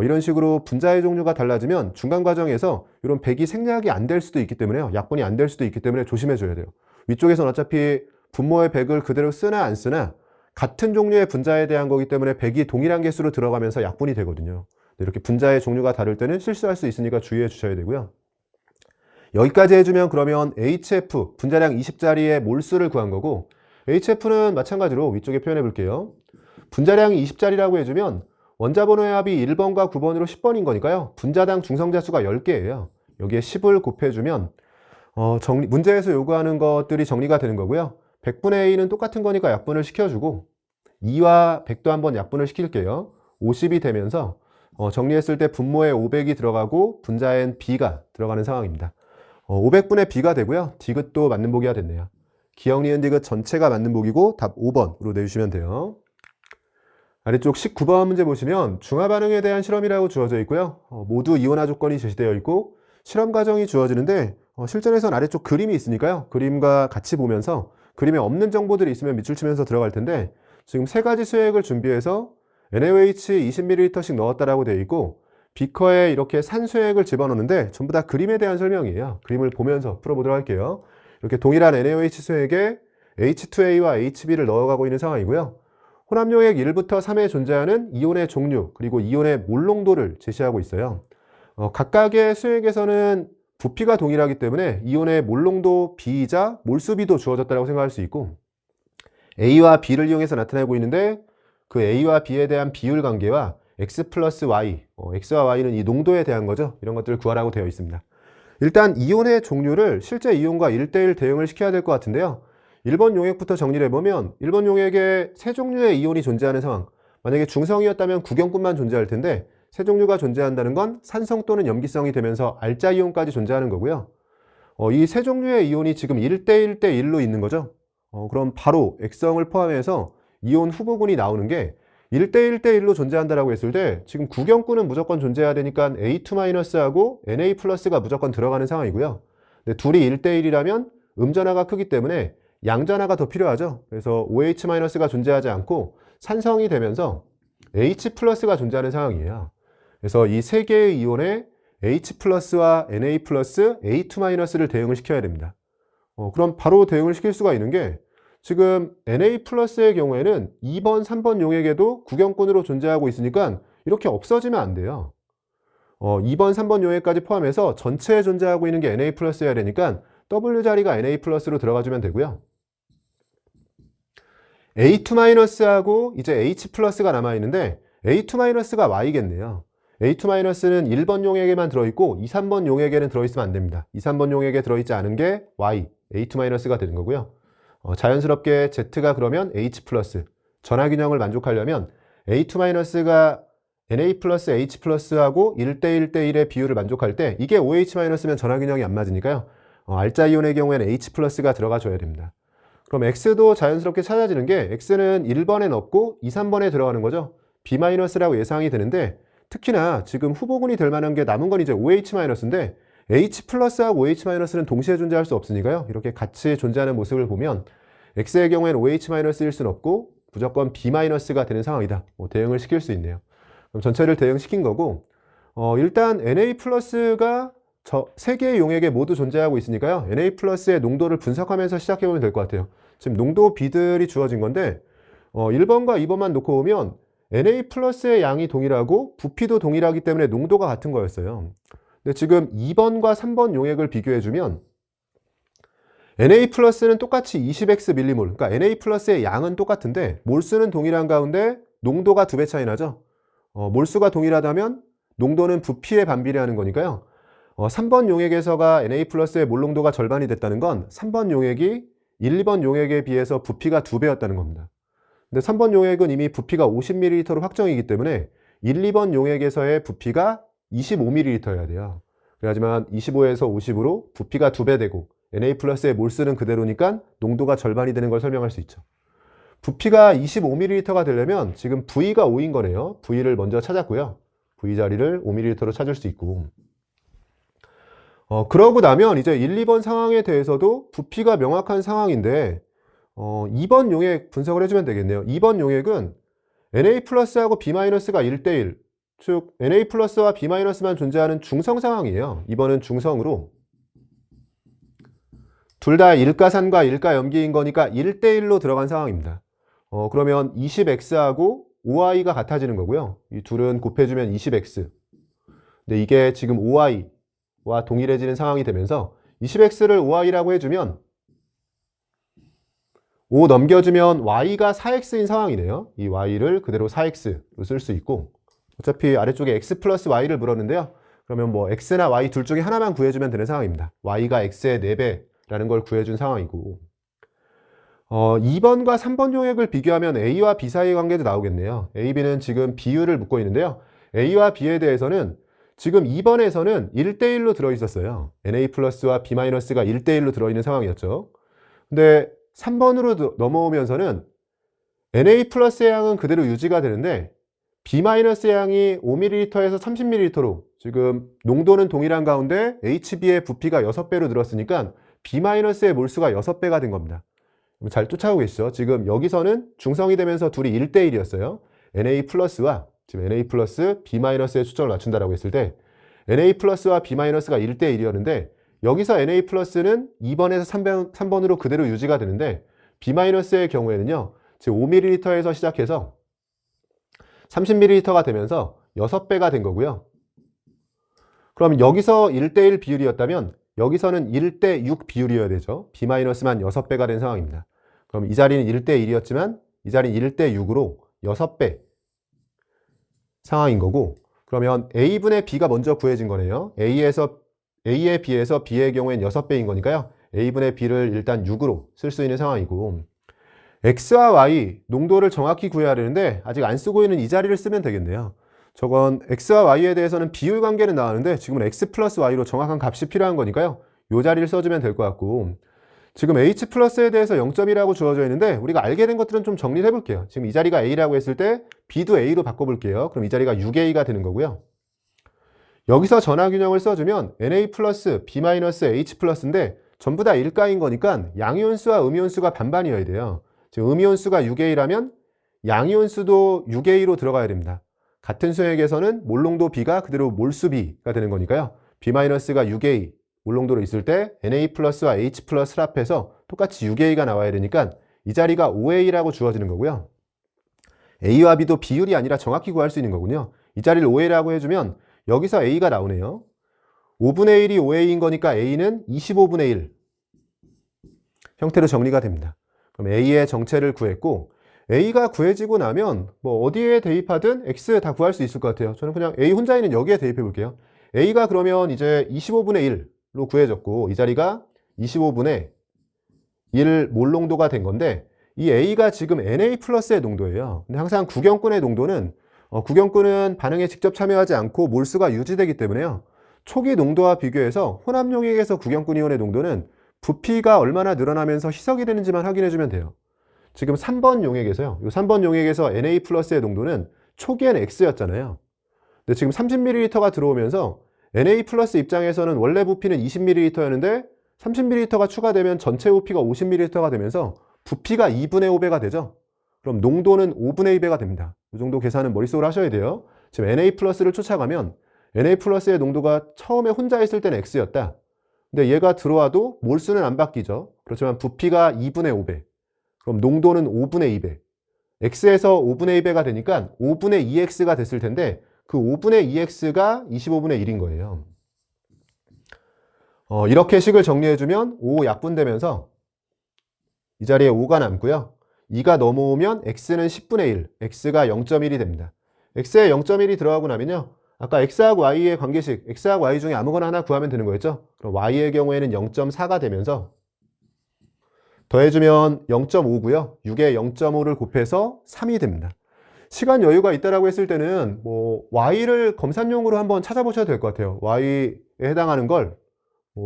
이런 식으로 분자의 종류가 달라지면 중간 과정에서 이런 백이 생략이 안 될 수도 있기 때문에요. 약분이 안 될 수도 있기 때문에 조심해 줘야 돼요. 위쪽에서는 어차피 분모의 백을 그대로 쓰나 안 쓰나 같은 종류의 분자에 대한 거기 때문에 백이 동일한 개수로 들어가면서 약분이 되거든요. 이렇게 분자의 종류가 다를 때는 실수할 수 있으니까 주의해 주셔야 되고요. 여기까지 해주면 그러면 HF 분자량 20짜리의 몰수를 구한 거고 HF는 마찬가지로 위쪽에 표현해 볼게요. 분자량이 20짜리라고 해주면 원자번호의 합이 1번과 9번으로 10번인 거니까요. 분자당 중성자수가 10개예요. 여기에 10을 곱해주면 문제에서 요구하는 것들이 정리가 되는 거고요. 100분의 A는 똑같은 거니까 약분을 시켜주고 2와 100도 한번 약분을 시킬게요. 50이 되면서 정리했을 때 분모에 500이 들어가고 분자엔 B가 들어가는 상황입니다. 500분의 B가 되고요. 디귿도 맞는 보기가 됐네요. 기억, 니은, 디귿 전체가 맞는 보기고 답 5번으로 내주시면 돼요. 아래쪽 19번 문제 보시면 중화반응에 대한 실험이라고 주어져 있고요. 모두 이온화 조건이 제시되어 있고 실험 과정이 주어지는데 실전에선 아래쪽 그림이 있으니까요. 그림과 같이 보면서 그림에 없는 정보들이 있으면 밑줄 치면서 들어갈 텐데 지금 세 가지 수액을 준비해서 NaOH 20ml씩 넣었다라고 되어 있고 비커에 이렇게 산수액을 집어넣는데 전부 다 그림에 대한 설명이에요. 그림을 보면서 풀어보도록 할게요. 이렇게 동일한 NaOH 수액에 H2A와 HB를 넣어가고 있는 상황이고요. 혼합용액 1부터 3에 존재하는 이온의 종류 그리고 이온의 몰농도를 제시하고 있어요. 각각의 수액에서는 부피가 동일하기 때문에 이온의 몰농도 B이자 몰수비도 주어졌다고 생각할 수 있고 A와 B를 이용해서 나타내고 있는데 그 A와 B에 대한 비율 관계와 X 플러스 Y, X와 Y는 이 농도에 대한 거죠. 이런 것들을 구하라고 되어 있습니다. 일단 이온의 종류를 실제 이온과 1대1 대응을 시켜야 될 것 같은데요. 1번 용액부터 정리를 해보면 1번 용액에 세 종류의 이온이 존재하는 상황. 만약에 중성이었다면 구경꾼만 존재할 텐데 세 종류가 존재한다는 건 산성 또는 염기성이 되면서 알자 이온까지 존재하는 거고요. 이 세 종류의 이온이 지금 1대1대1로 있는 거죠. 그럼 바로 X성을 포함해서 이온 후보군이 나오는 게 1대1대1로 존재한다라고 했을 때 지금 구경꾼은 무조건 존재해야 되니까 A2-하고 Na+가 무조건 들어가는 상황이고요. 근데 둘이 1대1이라면 음전하가 크기 때문에 양전하가 더 필요하죠. 그래서 OH-가 존재하지 않고 산성이 되면서 H+가 존재하는 상황이에요. 그래서 이 세 개의 이온에 H+와 Na+, A2-를 대응을 시켜야 됩니다. 그럼 바로 대응을 시킬 수가 있는 게 지금 Na 플러스의 경우에는 2번, 3번 용액에도 구경꾼으로 존재하고 있으니까 이렇게 없어지면 안 돼요. 2번, 3번 용액까지 포함해서 전체에 존재하고 있는 게 Na 플러스여야 되니까 W 자리가 Na 플러스로 들어가주면 되고요. A2-하고 이제 H 플러스가 남아있는데 A2-가 Y겠네요. A2-는 1번 용액에만 들어있고 2, 3번 용액에는 들어있으면 안 됩니다. 2, 3번 용액에 들어있지 않은 게 Y, A2-가 되는 거고요. 자연스럽게 Z가 그러면 H 플러스, 전하균형을 만족하려면 A2-가 Na 플러스 H 플러스하고 1대1대1의 비율을 만족할 때 이게 OH-면 전하균형이 안 맞으니까요. 알자 이온의 경우에는 H 플러스가 들어가줘야 됩니다. 그럼 X도 자연스럽게 찾아지는 게 X는 1번에 넣고 2, 3번에 들어가는 거죠. B-라고 예상이 되는데 특히나 지금 후보군이 될 만한 게 남은 건 이제 OH-인데 H 플러스하고 OH-는 동시에 존재할 수 없으니까요. 이렇게 같이 존재하는 모습을 보면 X의 경우에는 OH-일 수는 없고 무조건 B-가 되는 상황이다. 대응을 시킬 수 있네요. 그럼 전체를 대응시킨 거고 일단 Na 플러스가 저 세 개의 용액에 모두 존재하고 있으니까요. Na 플러스의 농도를 분석하면서 시작해보면 될 것 같아요. 지금 농도 B들이 주어진 건데 1번과 2번만 놓고 보면 Na 플러스의 양이 동일하고 부피도 동일하기 때문에 농도가 같은 거였어요. 근데 지금 2번과 3번 용액을 비교해주면 Na 플러스는 똑같이 20x 밀리몰, 그러니까 Na 플러스의 양은 똑같은데 몰수는 동일한 가운데 농도가 2배 차이 나죠. 몰수가 동일하다면 농도는 부피에 반비례하는 거니까요. 3번 용액에서가 Na 플러스의 몰 농도가 절반이 됐다는 건 3번 용액이 1, 2번 용액에 비해서 부피가 2배였다는 겁니다. 근데 3번 용액은 이미 부피가 50ml로 확정이기 때문에 1, 2번 용액에서의 부피가 25ml여야 돼요. 그렇지만 25에서 50으로 부피가 2배 되고 Na 플러스의 몰수는 그대로니까 농도가 절반이 되는 걸 설명할 수 있죠. 부피가 25ml가 되려면 지금 V가 5인 거네요. V를 먼저 찾았고요. V 자리를 5ml로 찾을 수 있고 그러고 나면 이제 1, 2번 상황에 대해서도 부피가 명확한 상황인데 2번 용액 분석을 해주면 되겠네요. 2번 용액은 Na 플러스하고 B-가 1대1, 즉 Na 플러스와 B-만 존재하는 중성 상황이에요. 2번은 중성으로 둘 다 일가산과 일가염기인 거니까 1대1로 들어간 상황입니다. 그러면 20x하고 5i가 같아지는 거고요. 이 둘은 곱해주면 20x. 근데 이게 지금 5i와 동일해지는 상황이 되면서 20x를 5i라고 해주면 5 넘겨주면 y가 4x인 상황이네요. 이 y를 그대로 4x로 쓸 수 있고 어차피 아래쪽에 x 플러스 y를 물었는데요. 그러면 뭐 x나 y 둘 중에 하나만 구해주면 되는 상황입니다. y가 x의 4배라는 걸 구해준 상황이고 2번과 3번 용액을 비교하면 A와 B 사이의 관계도 나오겠네요. A, B는 지금 비율을 묻고 있는데요. A와 B에 대해서는 지금 2번에서는 1대1로 들어있었어요. Na 플러스와 B-가 1대1로 들어있는 상황이었죠. 근데 3번으로 넘어오면서는 Na 플러스의 양은 그대로 유지가 되는데 B-의 양이 5ml에서 30ml로 지금 농도는 동일한 가운데 HB의 부피가 6배로 늘었으니까 B-의 몰수가 6배가 된 겁니다. 잘 쫓아오고 계시죠? 지금 여기서는 중성이 되면서 둘이 1대1이었어요. Na 플러스와 지금 Na 플러스 B-의 수점을 맞춘다라고 했을 때 Na 플러스와 B-가 1대1이었는데 여기서 Na 플러스는 2번에서 3번으로 그대로 유지가 되는데 B-의 경우에는요. 지금 5ml에서 시작해서 30ml가 되면서 6배가 된 거고요. 그럼 여기서 1대1 비율이었다면 여기서는 1대6 비율이어야 되죠. B-만 6배가 된 상황입니다. 그럼 이 자리는 1대1이었지만 이 자리는 1대6으로 6배 상황인 거고 그러면 A분의 B가 먼저 구해진 거네요. A에 비해서 B의 경우엔 6배인 거니까요. A분의 B를 일단 6으로 쓸 수 있는 상황이고 X와 Y 농도를 정확히 구해야 되는데 아직 안 쓰고 있는 이 자리를 쓰면 되겠네요. 저건 X와 Y에 대해서는 비율 관계는 나왔는데 지금은 X 플러스 Y로 정확한 값이 필요한 거니까요. 이 자리를 써주면 될 것 같고 지금 H 플러스에 대해서 0.1이라고 주어져 있는데 우리가 알게 된 것들은 좀 정리를 해볼게요. 지금 이 자리가 A라고 했을 때 B도 A로 바꿔볼게요. 그럼 이 자리가 6A가 되는 거고요. 여기서 전하균형을 써주면 Na 플러스 B-H 플러스인데 전부 다 일가인 거니까 양이온수와 음이온수가 반반이어야 돼요. 지금 음이온수가 6A라면 양이온수도 6A로 들어가야 됩니다. 같은 수액에서는 몰농도 B가 그대로 몰수 B가 되는 거니까요. B-가 6A 몰농도로 있을 때 Na 플러스와 H 플러스를 합해서 똑같이 6A가 나와야 되니까 이 자리가 5A라고 주어지는 거고요. A와 B도 비율이 아니라 정확히 구할 수 있는 거군요. 이 자리를 5A라고 해주면 여기서 A가 나오네요. 5분의 1이 5A인 거니까 A는 25분의 1 형태로 정리가 됩니다. 그럼 A의 정체를 구했고, A가 구해지고 나면 뭐 어디에 대입하든 X 다 구할 수 있을 것 같아요. 저는 그냥 A 혼자 있는 여기에 대입해 볼게요. A가 그러면 이제 25분의 1로 구해졌고, 이 자리가 25분의 1 몰농도가 된 건데, 이 A가 지금 Na 플러스의 농도예요. 근데 항상 구경꾼의 농도는 구경꾼은 반응에 직접 참여하지 않고 몰수가 유지되기 때문에요. 초기 농도와 비교해서 혼합 용액에서 구경꾼 이온의 농도는 부피가 얼마나 늘어나면서 희석이 되는지만 확인해 주면 돼요. 지금 3번 용액에서요. 이 3번 용액에서 Na 플러스의 농도는 초기엔 X였잖아요. 근데 지금 30ml가 들어오면서 Na 플러스 입장에서는 원래 부피는 20ml였는데 30ml가 추가되면 전체 부피가 50ml가 되면서 부피가 2분의 5배가 되죠. 그럼 농도는 5분의 2배가 됩니다. 이 정도 계산은 머릿속으로 하셔야 돼요. 지금 Na 플러스를 쫓아가면 Na 플러스의 농도가 처음에 혼자 있을 때는 X였다. 근데 얘가 들어와도 몰수는 안 바뀌죠. 그렇지만 부피가 2분의 5배. 그럼 농도는 5분의 2배. X에서 5분의 2배가 되니까 5분의 2X가 됐을 텐데 그 5분의 2X가 25분의 1인 거예요. 이렇게 식을 정리해주면 5 약분되면서 이 자리에 5가 남고요. 2가 넘어오면 X는 10분의 1, X가 0.1이 됩니다. X에 0.1이 들어가고 나면요. 아까 X하고 Y의 관계식, X하고 Y 중에 아무거나 하나 구하면 되는 거였죠? 그럼 Y의 경우에는 0.4가 되면서 더해주면 0.5고요. 6에 0.5를 곱해서 3이 됩니다. 시간 여유가 있다라고 했을 때는 뭐 Y를 검산용으로 한번 찾아보셔도 될 것 같아요. Y에 해당하는 걸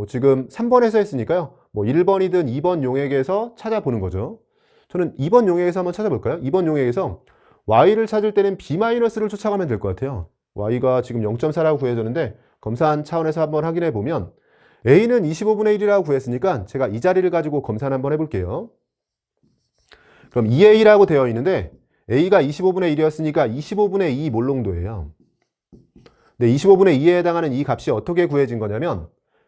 지금 3번에서 했으니까요. 뭐 1번이든 2번 용액에서 찾아보는 거죠. 저는 2번 용액에서 한번 찾아볼까요? 2번 용액에서 Y를 찾을 때는 B-를 쫓아가면 될 것 같아요. Y가 지금 0.4라고 구해졌는데 검산 차원에서 한번 확인해 보면 A는 25분의 1이라고 구했으니까 제가 이 자리를 가지고 검산 한번 해볼게요. 그럼 2A라고 되어 있는데 A가 25분의 1이었으니까 25분의 2 몰농도예요. 근데 25분의 2에 해당하는 이 값이 어떻게 구해진 거냐면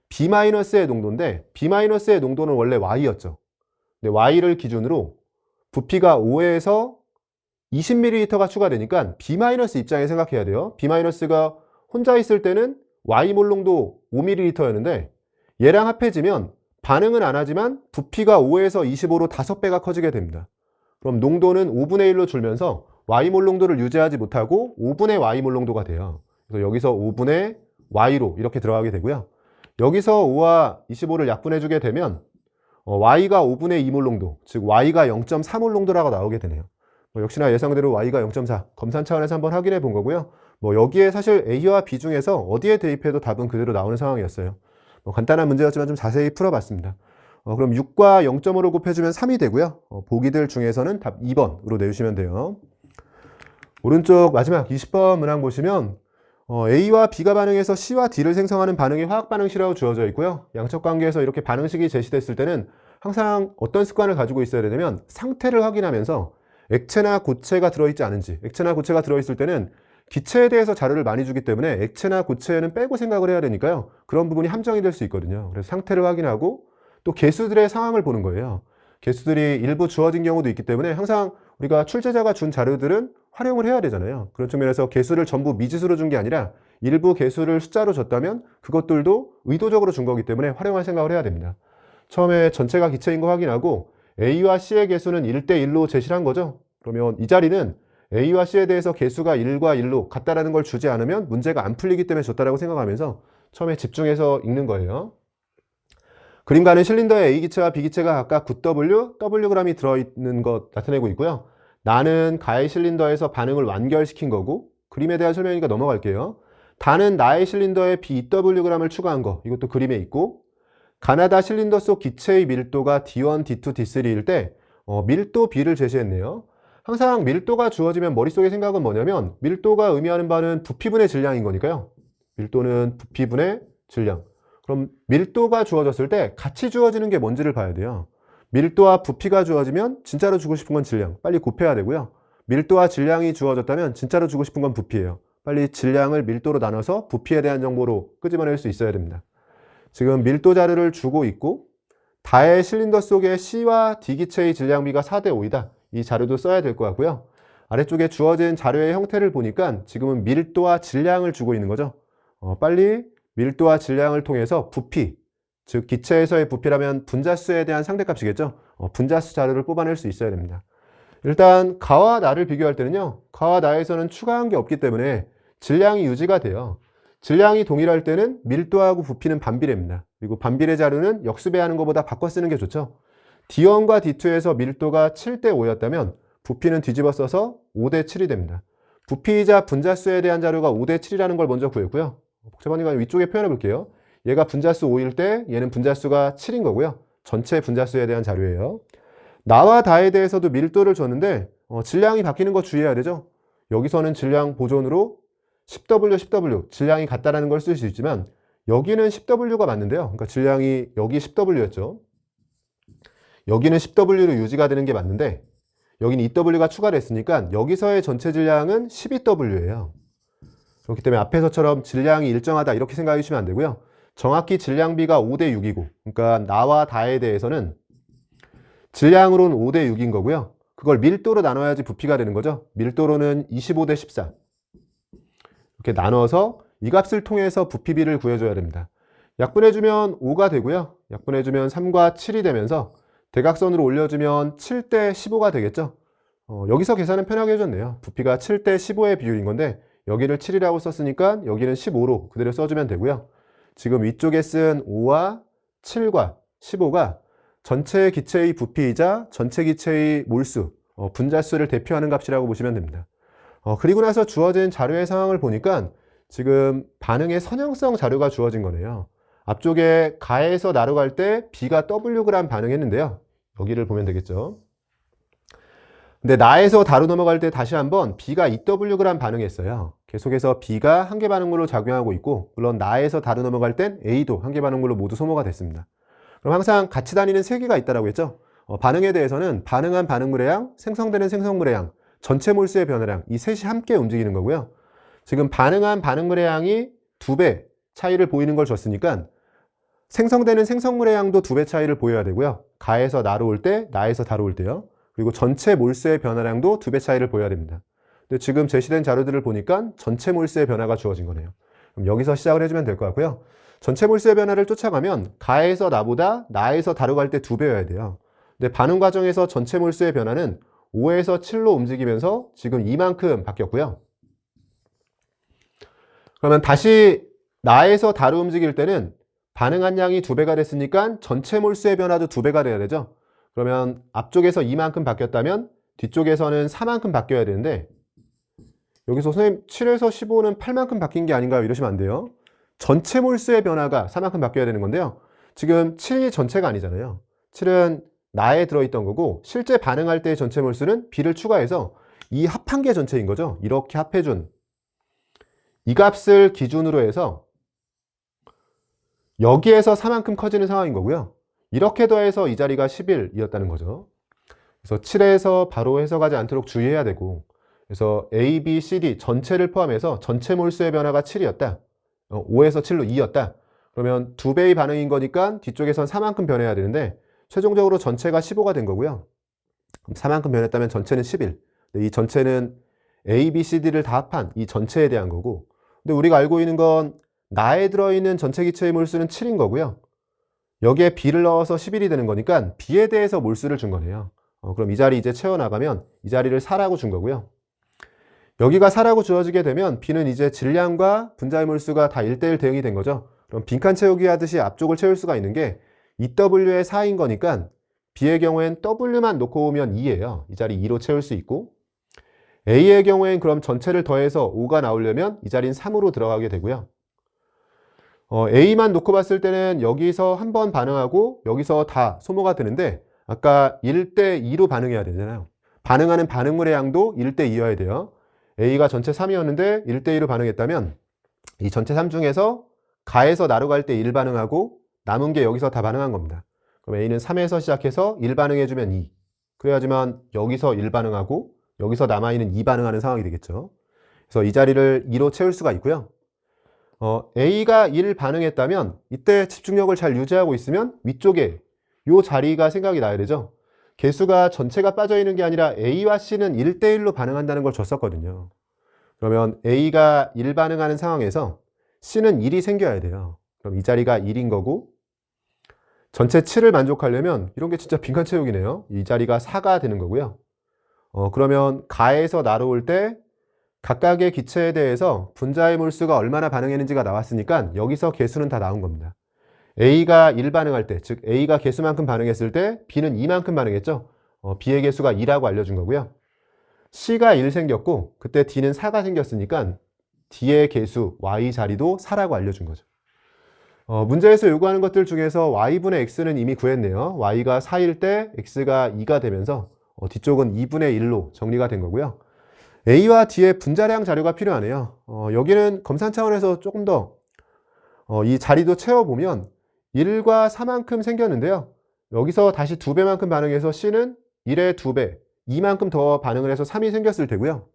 B-의 농도인데 B-의 농도는 원래 Y였죠. 근데 Y를 기준으로 부피가 5에서 20ml가 추가되니까 B- 입장에 생각해야 돼요. B-가 혼자 있을 때는 Y 몰농도 5ml였는데 얘랑 합해지면 반응은 안 하지만 부피가 5에서 25로 5배가 커지게 됩니다. 그럼 농도는 5분의 1로 줄면서 Y 몰농도를 유지하지 못하고 5분의 Y 몰농도가 돼요. 그래서 여기서 5분의 Y로 이렇게 들어가게 되고요. 여기서 5와 25를 약분해주게 되면 Y가 5분의 2몰농도, 즉 Y가 0.3몰농도라고 나오게 되네요. 역시나 예상대로 Y가 0.4, 검산 차원에서 한번 확인해 본 거고요. 여기에 사실 A와 B 중에서 어디에 대입해도 답은 그대로 나오는 상황이었어요. 간단한 문제였지만 좀 자세히 풀어봤습니다. 그럼 6과 0.5를 곱해주면 3이 되고요. 보기들 중에서는 답 2번으로 내주시면 돼요. 오른쪽 마지막 20번 문항 보시면 A와 B가 반응해서 C와 D를 생성하는 반응이 화학반응식이라고 주어져 있고요. 양적 관계에서 이렇게 반응식이 제시됐을 때는 항상 어떤 습관을 가지고 있어야 되냐면 상태를 확인하면서 액체나 고체가 들어있지 않은지, 액체나 고체가 들어있을 때는 기체에 대해서 자료를 많이 주기 때문에 액체나 고체는 빼고 생각을 해야 되니까요. 그런 부분이 함정이 될 수 있거든요. 그래서 상태를 확인하고 또 개수들의 상황을 보는 거예요. 개수들이 일부 주어진 경우도 있기 때문에 항상 우리가 출제자가 준 자료들은 활용을 해야 되잖아요. 그런 측면에서 개수를 전부 미지수로 준 게 아니라 일부 개수를 숫자로 줬다면 그것들도 의도적으로 준 거기 때문에 활용할 생각을 해야 됩니다. 처음에 전체가 기체인 거 확인하고 A와 C의 개수는 1대1로 제시를 한 거죠. 그러면 이 자리는 A와 C에 대해서 개수가 1과 1로 같다라는 걸 주지 않으면 문제가 안 풀리기 때문에 줬다라고 생각하면서 처음에 집중해서 읽는 거예요. 그림 가는 실린더에 A기체와 B기체가 각각 9W, Wg이 들어있는 것 나타내고 있고요. 나는 가의 실린더에서 반응을 완결시킨 거고 그림에 대한 설명이니까 넘어갈게요. 다는 나의 실린더에 BWg을 추가한 거 이것도 그림에 있고 가나다 실린더 속 기체의 밀도가 D1, D2, D3일 때 밀도 B를 제시했네요. 항상 밀도가 주어지면 머릿속에 생각은 뭐냐면 밀도가 의미하는 바는 부피분의 질량인 거니까요. 밀도는 부피분의 질량. 그럼 밀도가 주어졌을 때 같이 주어지는 게 뭔지를 봐야 돼요. 밀도와 부피가 주어지면 진짜로 주고 싶은 건 질량. 빨리 곱해야 되고요. 밀도와 질량이 주어졌다면 진짜로 주고 싶은 건 부피예요. 빨리 질량을 밀도로 나눠서 부피에 대한 정보로 끄집어낼 수 있어야 됩니다. 지금 밀도 자료를 주고 있고 다의 실린더 속에 C와 D 기체의 질량비가 4대 5이다. 이 자료도 써야 될 것 같고요. 아래쪽에 주어진 자료의 형태를 보니까 지금은 밀도와 질량을 주고 있는 거죠. 빨리 밀도와 질량을 통해서 부피, 즉 기체에서의 부피라면 분자수에 대한 상대값이겠죠. 분자수 자료를 뽑아낼 수 있어야 됩니다. 일단 가와 나를 비교할 때는요. 가와 나에서는 추가한 게 없기 때문에 질량이 유지가 돼요. 질량이 동일할 때는 밀도하고 부피는 반비례입니다. 그리고 반비례 자료는 역수배하는 것보다 바꿔 쓰는 게 좋죠. D1과 D2에서 밀도가 7대 5였다면 부피는 뒤집어 써서 5대 7이 됩니다. 부피이자 분자수에 대한 자료가 5대 7이라는 걸 먼저 구했고요. 복잡하니까 위쪽에 표현해 볼게요. 얘가 분자수 5일 때 얘는 분자수가 7인 거고요. 전체 분자수에 대한 자료예요. 나와 다에 대해서도 밀도를 줬는데 질량이 바뀌는 거 주의해야 되죠. 여기서는 질량 보존으로 10W, 10W 질량이 같다라는 걸 쓸 수 있지만 여기는 10W가 맞는데요. 그러니까 질량이 여기 10W였죠. 여기는 10W로 유지가 되는 게 맞는데 여기는 2W가 추가됐으니까 여기서의 전체 질량은 12W예요. 그렇기 때문에 앞에서처럼 질량이 일정하다 이렇게 생각해 주시면 안 되고요. 정확히 질량비가 5대 6이고 그러니까 나와 다에 대해서는 질량으로는 5대 6인 거고요. 그걸 밀도로 나눠야지 부피가 되는 거죠. 밀도로는 25대 14 이렇게 나눠서 이 값을 통해서 부피비를 구해줘야 됩니다. 약분해주면 5가 되고요. 약분해주면 3과 7이 되면서 대각선으로 올려주면 7대 15가 되겠죠. 여기서 계산은 편하게 해줬네요. 부피가 7대 15의 비율인 건데 여기를 7이라고 썼으니까 여기는 15로 그대로 써주면 되고요. 지금 위쪽에 쓴 5와 7과 15가 전체 기체의 부피이자 전체 기체의 몰수, 분자수를 대표하는 값이라고 보시면 됩니다. 그리고 나서 주어진 자료의 상황을 보니까 지금 반응의 선형성 자료가 주어진 거네요. 앞쪽에 가에서 나로 갈 때 B가 Wg 반응했는데요. 여기를 보면 되겠죠. 근데 나에서 다로 넘어갈 때 다시 한번 B가 2Wg 반응했어요. 계속해서 B가 한계 반응물로 작용하고 있고 물론 나에서 다로 넘어갈 땐 A도 한계 반응물로 모두 소모가 됐습니다. 그럼 항상 같이 다니는 세 개가 있다고 했죠. 반응에 대해서는 반응한 반응물의 양, 생성되는 생성물의 양, 전체 몰수의 변화량 이 셋이 함께 움직이는 거고요. 지금 반응한 반응물의 양이 2배 차이를 보이는 걸 줬으니까 생성되는 생성물의 양도 2배 차이를 보여야 되고요. 가에서 나로 올 때, 나에서 다로 올 때요. 그리고 전체 몰수의 변화량도 2배 차이를 보여야 됩니다. 근데 지금 제시된 자료들을 보니까 전체 몰수의 변화가 주어진 거네요. 그럼 여기서 시작을 해주면 될 것 같고요. 전체 몰수의 변화를 쫓아가면 가에서 나보다 나에서 다로 갈 때 2배여야 돼요. 근데 반응 과정에서 전체 몰수의 변화는 5에서 7로 움직이면서 지금 이만큼 바뀌었고요. 그러면 다시 나에서 다로 움직일 때는 반응한 양이 2배가 됐으니까 전체 몰수의 변화도 2배가 돼야 되죠. 그러면 앞쪽에서 이만큼 바뀌었다면 뒤쪽에서는 4만큼 바뀌어야 되는데 여기서 선생님 7에서 15는 8만큼 바뀐 게 아닌가요? 이러시면 안 돼요. 전체 몰수의 변화가 4만큼 바뀌어야 되는 건데요. 지금 7이 전체가 아니잖아요. 7은 나에 들어있던 거고 실제 반응할 때의 전체 몰수는 B를 추가해서 이 합한 게 전체인 거죠. 이렇게 합해준 이 값을 기준으로 해서 여기에서 4만큼 커지는 상황인 거고요. 이렇게 더해서 이 자리가 11이었다는 거죠. 그래서 7에서 바로 해석하지 않도록 주의해야 되고 그래서 A, B, C, D 전체를 포함해서 전체 몰수의 변화가 7이었다. 5에서 7로 2였다. 그러면 2배의 반응인 거니까 뒤쪽에선 4만큼 변해야 되는데 최종적으로 전체가 15가 된 거고요. 4만큼 변했다면 전체는 11. 이 전체는 A, B, C, D를 다 합한 이 전체에 대한 거고 근데 우리가 알고 있는 건 나에 들어있는 전체 기체의 몰수는 7인 거고요. 여기에 B를 넣어서 11이 되는 거니까 B에 대해서 몰수를 준 거네요. 그럼 이 자리 이제 채워나가면 이 자리를 4라고 준 거고요. 여기가 4라고 주어지게 되면 B는 이제 질량과 분자의 몰수가 다 1대1 대응이 된 거죠. 그럼 빈칸 채우기 하듯이 앞쪽을 채울 수가 있는 게 2W의 4인 거니까 B의 경우엔 W만 놓고 오면 2예요. 이 자리 2로 채울 수 있고 A의 경우엔 그럼 전체를 더해서 5가 나오려면 이 자리는 3으로 들어가게 되고요. A만 놓고 봤을 때는 여기서 한 번 반응하고 여기서 다 소모가 되는데 아까 1대 2로 반응해야 되잖아요. 반응하는 반응물의 양도 1대 2여야 돼요. A가 전체 3이었는데 1대 2로 반응했다면 이 전체 3 중에서 가에서 나로 갈 때 1 반응하고 남은 게 여기서 다 반응한 겁니다. 그럼 A는 3에서 시작해서 1 반응해주면 2. 그래야지만 여기서 1 반응하고 여기서 남아있는 2 반응하는 상황이 되겠죠. 그래서 이 자리를 2로 채울 수가 있고요. A가 1 반응했다면 이때 집중력을 잘 유지하고 있으면 위쪽에 요 자리가 생각이 나야 되죠. 개수가 전체가 빠져 있는 게 아니라 A와 C는 1대1로 반응한다는 걸 줬었거든요. 그러면 A가 1 반응하는 상황에서 C는 1이 생겨야 돼요. 그럼 이 자리가 1인 거고, 전체 7을 만족하려면 이런 게 진짜 빈칸 채우기네요. 이 자리가 4가 되는 거고요. 그러면 가에서 나로 올 때 각각의 기체에 대해서 분자의 몰수가 얼마나 반응했는지가 나왔으니까 여기서 개수는 다 나온 겁니다. A가 1 반응할 때, 즉 A가 개수만큼 반응했을 때 B는 2만큼 반응했죠. B의 개수가 2라고 알려준 거고요. C가 1 생겼고 그때 D는 4가 생겼으니까 D의 개수 Y 자리도 4라고 알려준 거죠. 문제에서 요구하는 것들 중에서 Y분의 X는 이미 구했네요. Y가 4일 때 X가 2가 되면서 뒤쪽은 2분의 1로 정리가 된 거고요. A와 D의 분자량 자료가 필요하네요. 여기는 검산 차원에서 조금 더 이 자리도 채워보면 1과 4만큼 생겼는데요. 여기서 다시 2배만큼 반응해서 C는 1의 2배, 2만큼 더 반응을 해서 3이 생겼을 테고요.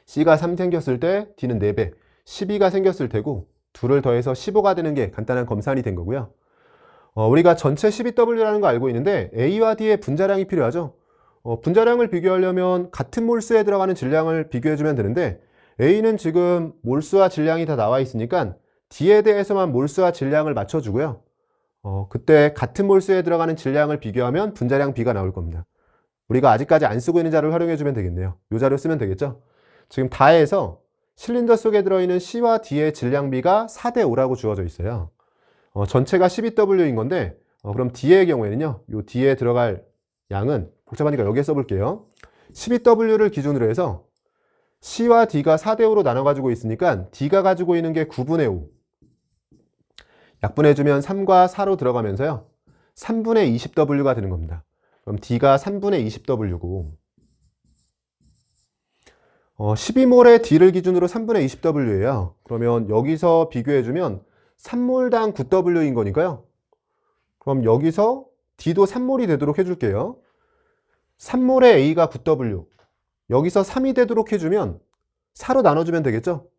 C가 3 생겼을 때 D는 4배, 12가 생겼을 테고 2를 더해서 15가 되는 게 간단한 검산이 된 거고요. 우리가 전체 12W라는 거 알고 있는데 A와 D의 분자량이 필요하죠. 분자량을 비교하려면 같은 몰수에 들어가는 질량을 비교해주면 되는데 A는 지금 몰수와 질량이 다 나와 있으니까 D에 대해서만 몰수와 질량을 맞춰주고요. 그때 같은 몰수에 들어가는 질량을 비교하면 분자량 B가 나올 겁니다. 우리가 아직까지 안 쓰고 있는 자료를 활용해주면 되겠네요. 이 자료 쓰면 되겠죠. 지금 다해서 실린더 속에 들어있는 C와 D의 질량비가 4대 5라고 주어져 있어요. 전체가 12W인 건데 그럼 D의 경우에는요. 이 D에 들어갈 양은 복잡하니까 여기에 써볼게요. 12W를 기준으로 해서 C와 D가 4대 5로 나눠 가지고 있으니까 D가 가지고 있는 게 9분의 5. 약분해주면 3과 4로 들어가면서요. 3분의 20W가 되는 겁니다. 그럼 D가 3분의 20W고 12몰의 D를 기준으로 3분의 20W예요. 그러면 여기서 비교해주면 3몰당 9W인 거니까요. 그럼 여기서 D도 3몰이 되도록 해줄게요. 3몰의 A가 9W. 여기서 3이 되도록 해주면 4로 나눠주면 되겠죠?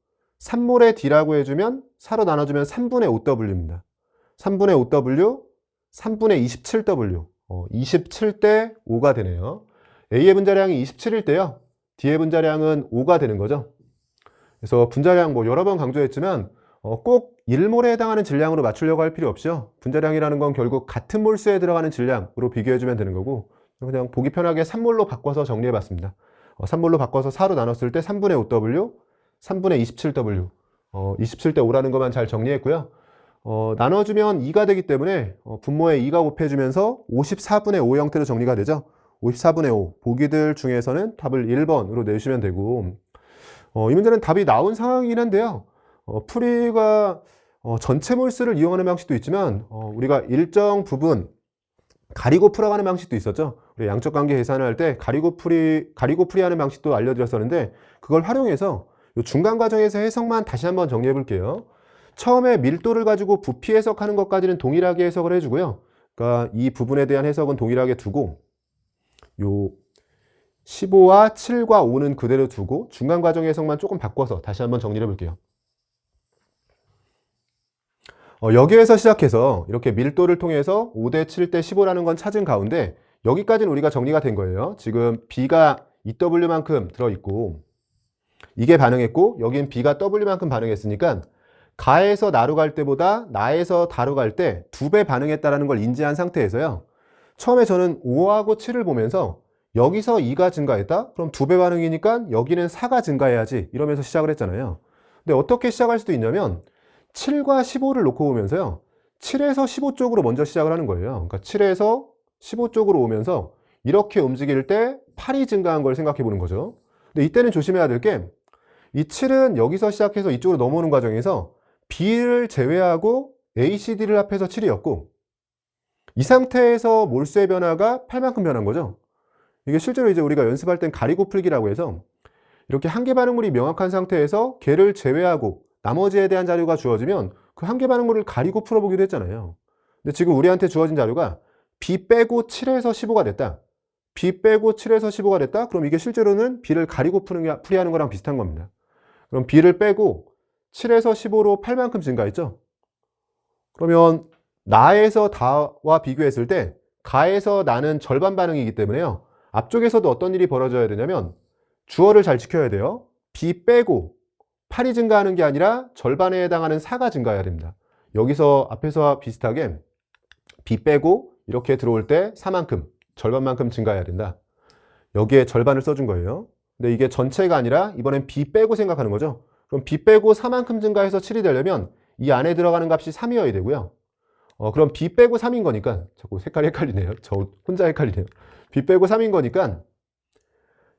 3몰의 D라고 해주면 4로 나눠주면 3분의 5W입니다. 3분의 5W, 3분의 27W. 27대 5가 되네요. A의 분자량이 27일 때요. D의 분자량은 5가 되는 거죠. 그래서 분자량 여러 번 강조했지만 꼭 1몰에 해당하는 질량으로 맞추려고 할 필요 없이요. 분자량이라는 건 결국 같은 몰수에 들어가는 질량으로 비교해주면 되는 거고 그냥 보기 편하게 3몰로 바꿔서 정리해봤습니다. 3몰로 바꿔서 4로 나눴을 때 3분의 5W, 3분의 27W, 27대 5라는 것만 잘 정리했고요. 나눠주면 2가 되기 때문에 분모에 2가 곱해주면서 54분의 5 형태로 정리가 되죠. 54분의 5. 보기들 중에서는 답을 1번으로 내주시면 되고 이 문제는 답이 나온 상황이긴 한데요. 풀이가 전체 몰수를 이용하는 방식도 있지만 우리가 일정 부분 가리고 풀어가는 방식도 있었죠. 우리 양적 관계 계산을 할 때 가리고 풀이하는 방식도 알려드렸었는데 그걸 활용해서 이 중간 과정에서 해석만 다시 한번 정리해 볼게요. 처음에 밀도를 가지고 부피 해석하는 것까지는 동일하게 해석을 해주고요. 그러니까 이 부분에 대한 해석은 동일하게 두고 요 15와 7과 5는 그대로 두고 중간 과정 해석만 조금 바꿔서 다시 한번 정리해 볼게요. 여기에서 시작해서 이렇게 밀도를 통해서 5대 7대 15라는 건 찾은 가운데 여기까지는 우리가 정리가 된 거예요. 지금 B가 2W만큼 들어있고 이게 반응했고 여긴 B가 W만큼 반응했으니까 가에서 나로 갈 때보다 나에서 다로 갈 때 2배 반응했다는 걸 인지한 상태에서요. 처음에 저는 5하고 7을 보면서 여기서 2가 증가했다? 그럼 2배 반응이니까 여기는 4가 증가해야지 이러면서 시작을 했잖아요. 근데 어떻게 시작할 수도 있냐면 7과 15를 놓고 보면서요. 7에서 15 쪽으로 먼저 시작을 하는 거예요. 그러니까 7에서 15 쪽으로 오면서 이렇게 움직일 때 8이 증가한 걸 생각해 보는 거죠. 근데 이때는 조심해야 될 게 이 7은 여기서 시작해서 이쪽으로 넘어오는 과정에서 B를 제외하고 A, C, D를 합해서 7이었고 이 상태에서 몰수의 변화가 8만큼 변한 거죠. 이게 실제로 이제 우리가 연습할 땐 가리고 풀기라고 해서 이렇게 한계 반응물이 명확한 상태에서 걔를 제외하고 나머지에 대한 자료가 주어지면 그 한계 반응물을 가리고 풀어보기도 했잖아요. 근데 지금 우리한테 주어진 자료가 B 빼고 7에서 15가 됐다. B 빼고 7에서 15가 됐다? 그럼 이게 실제로는 B를 가리고 풀이하는 거랑 비슷한 겁니다. 그럼 B를 빼고 7에서 15로 8만큼 증가했죠? 그러면 나에서 다와 비교했을 때 가에서 나는 절반 반응이기 때문에요. 앞쪽에서도 어떤 일이 벌어져야 되냐면 주어를 잘 지켜야 돼요. B 빼고 8이 증가하는 게 아니라 절반에 해당하는 4가 증가해야 됩니다. 여기서 앞에서와 비슷하게 B 빼고 이렇게 들어올 때 4만큼, 절반만큼 증가해야 된다. 여기에 절반을 써준 거예요. 근데 이게 전체가 아니라 이번엔 B 빼고 생각하는 거죠. 그럼 B 빼고 4만큼 증가해서 7이 되려면 이 안에 들어가는 값이 3이어야 되고요. 그럼 B 빼고 3인 거니까, 자꾸 색깔이 헷갈리네요. 저 혼자 헷갈리네요. B 빼고 3인 거니까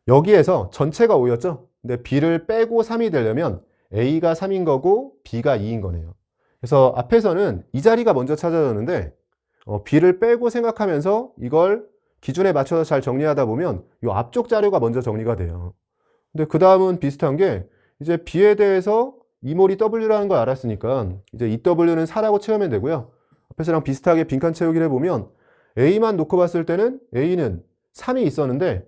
여기에서 전체가 5였죠. 근데 B를 빼고 3이 되려면 A가 3인 거고 B가 2인 거네요. 그래서 앞에서는 이 자리가 먼저 찾아졌는데 B를 빼고 생각하면서 이걸 기준에 맞춰서 잘 정리하다 보면 이 앞쪽 자료가 먼저 정리가 돼요. 근데 그 다음은 비슷한 게 이제 B에 대해서 이몰이 W라는 걸 알았으니까 이제 이 W는 4라고 채우면 되고요. 앞에서랑 비슷하게 빈칸 채우기를 해보면 A만 놓고 봤을 때는 A는 3이 있었는데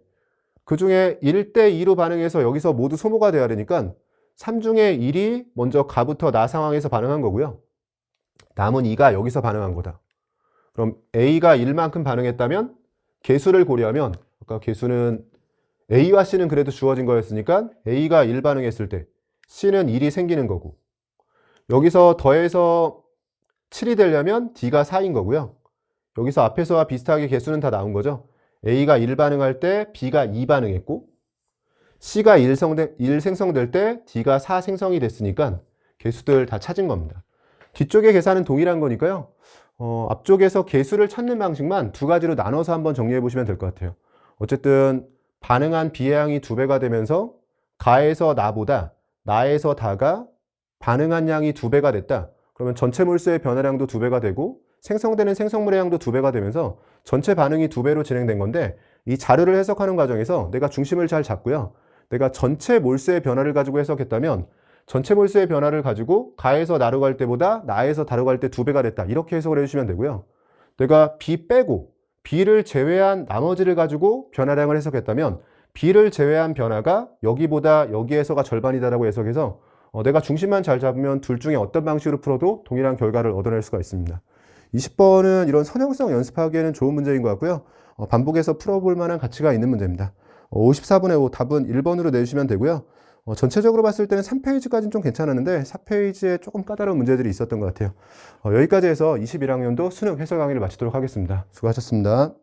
그 중에 1대2로 반응해서 여기서 모두 소모가 돼야 되니까 3 중에 1이 먼저 가부터 나 상황에서 반응한 거고요. 남은 2가 여기서 반응한 거다. 그럼 A가 1만큼 반응했다면 개수를 고려하면 아까 개수는 A와 C는 그래도 주어진 거였으니까 A가 1 반응했을 때 C는 1이 생기는 거고 여기서 더해서 7이 되려면 D가 4인 거고요. 여기서 앞에서와 비슷하게 개수는 다 나온 거죠. A가 1 반응할 때 B가 2 반응했고 C가 1 생성될 때 D가 4 생성이 됐으니까 개수들 다 찾은 겁니다. 뒤쪽의 계산은 동일한 거니까요. 앞쪽에서 개수를 찾는 방식만 두 가지로 나눠서 한번 정리해 보시면 될 것 같아요. 어쨌든 반응한 B의 양이 2배가 되면서 가에서 나보다 나에서 다가 반응한 양이 2배가 됐다. 그러면 전체 몰수의 변화량도 2배가 되고 생성되는 생성물의 양도 2배가 되면서 전체 반응이 2배로 진행된 건데 이 자료를 해석하는 과정에서 내가 중심을 잘 잡고요. 내가 전체 몰수의 변화를 가지고 해석했다면 전체 몰수의 변화를 가지고 가에서 나로 갈 때보다 나에서 다로 갈 때 2배가 됐다. 이렇게 해석을 해주시면 되고요. 내가 B 빼고 B를 제외한 나머지를 가지고 변화량을 해석했다면 B를 제외한 변화가 여기보다 여기에서가 절반이다라고 해석해서 내가 중심만 잘 잡으면 둘 중에 어떤 방식으로 풀어도 동일한 결과를 얻어낼 수가 있습니다. 20번은 이런 선형성 연습하기에는 좋은 문제인 것 같고요. 반복해서 풀어볼 만한 가치가 있는 문제입니다. 54분의 5 답은 1번으로 내주시면 되고요. 전체적으로 봤을 때는 3페이지까지는 좀 괜찮았는데 4페이지에 조금 까다로운 문제들이 있었던 것 같아요. 여기까지 해서 21학년도 수능 해설 강의를 마치도록 하겠습니다. 수고하셨습니다.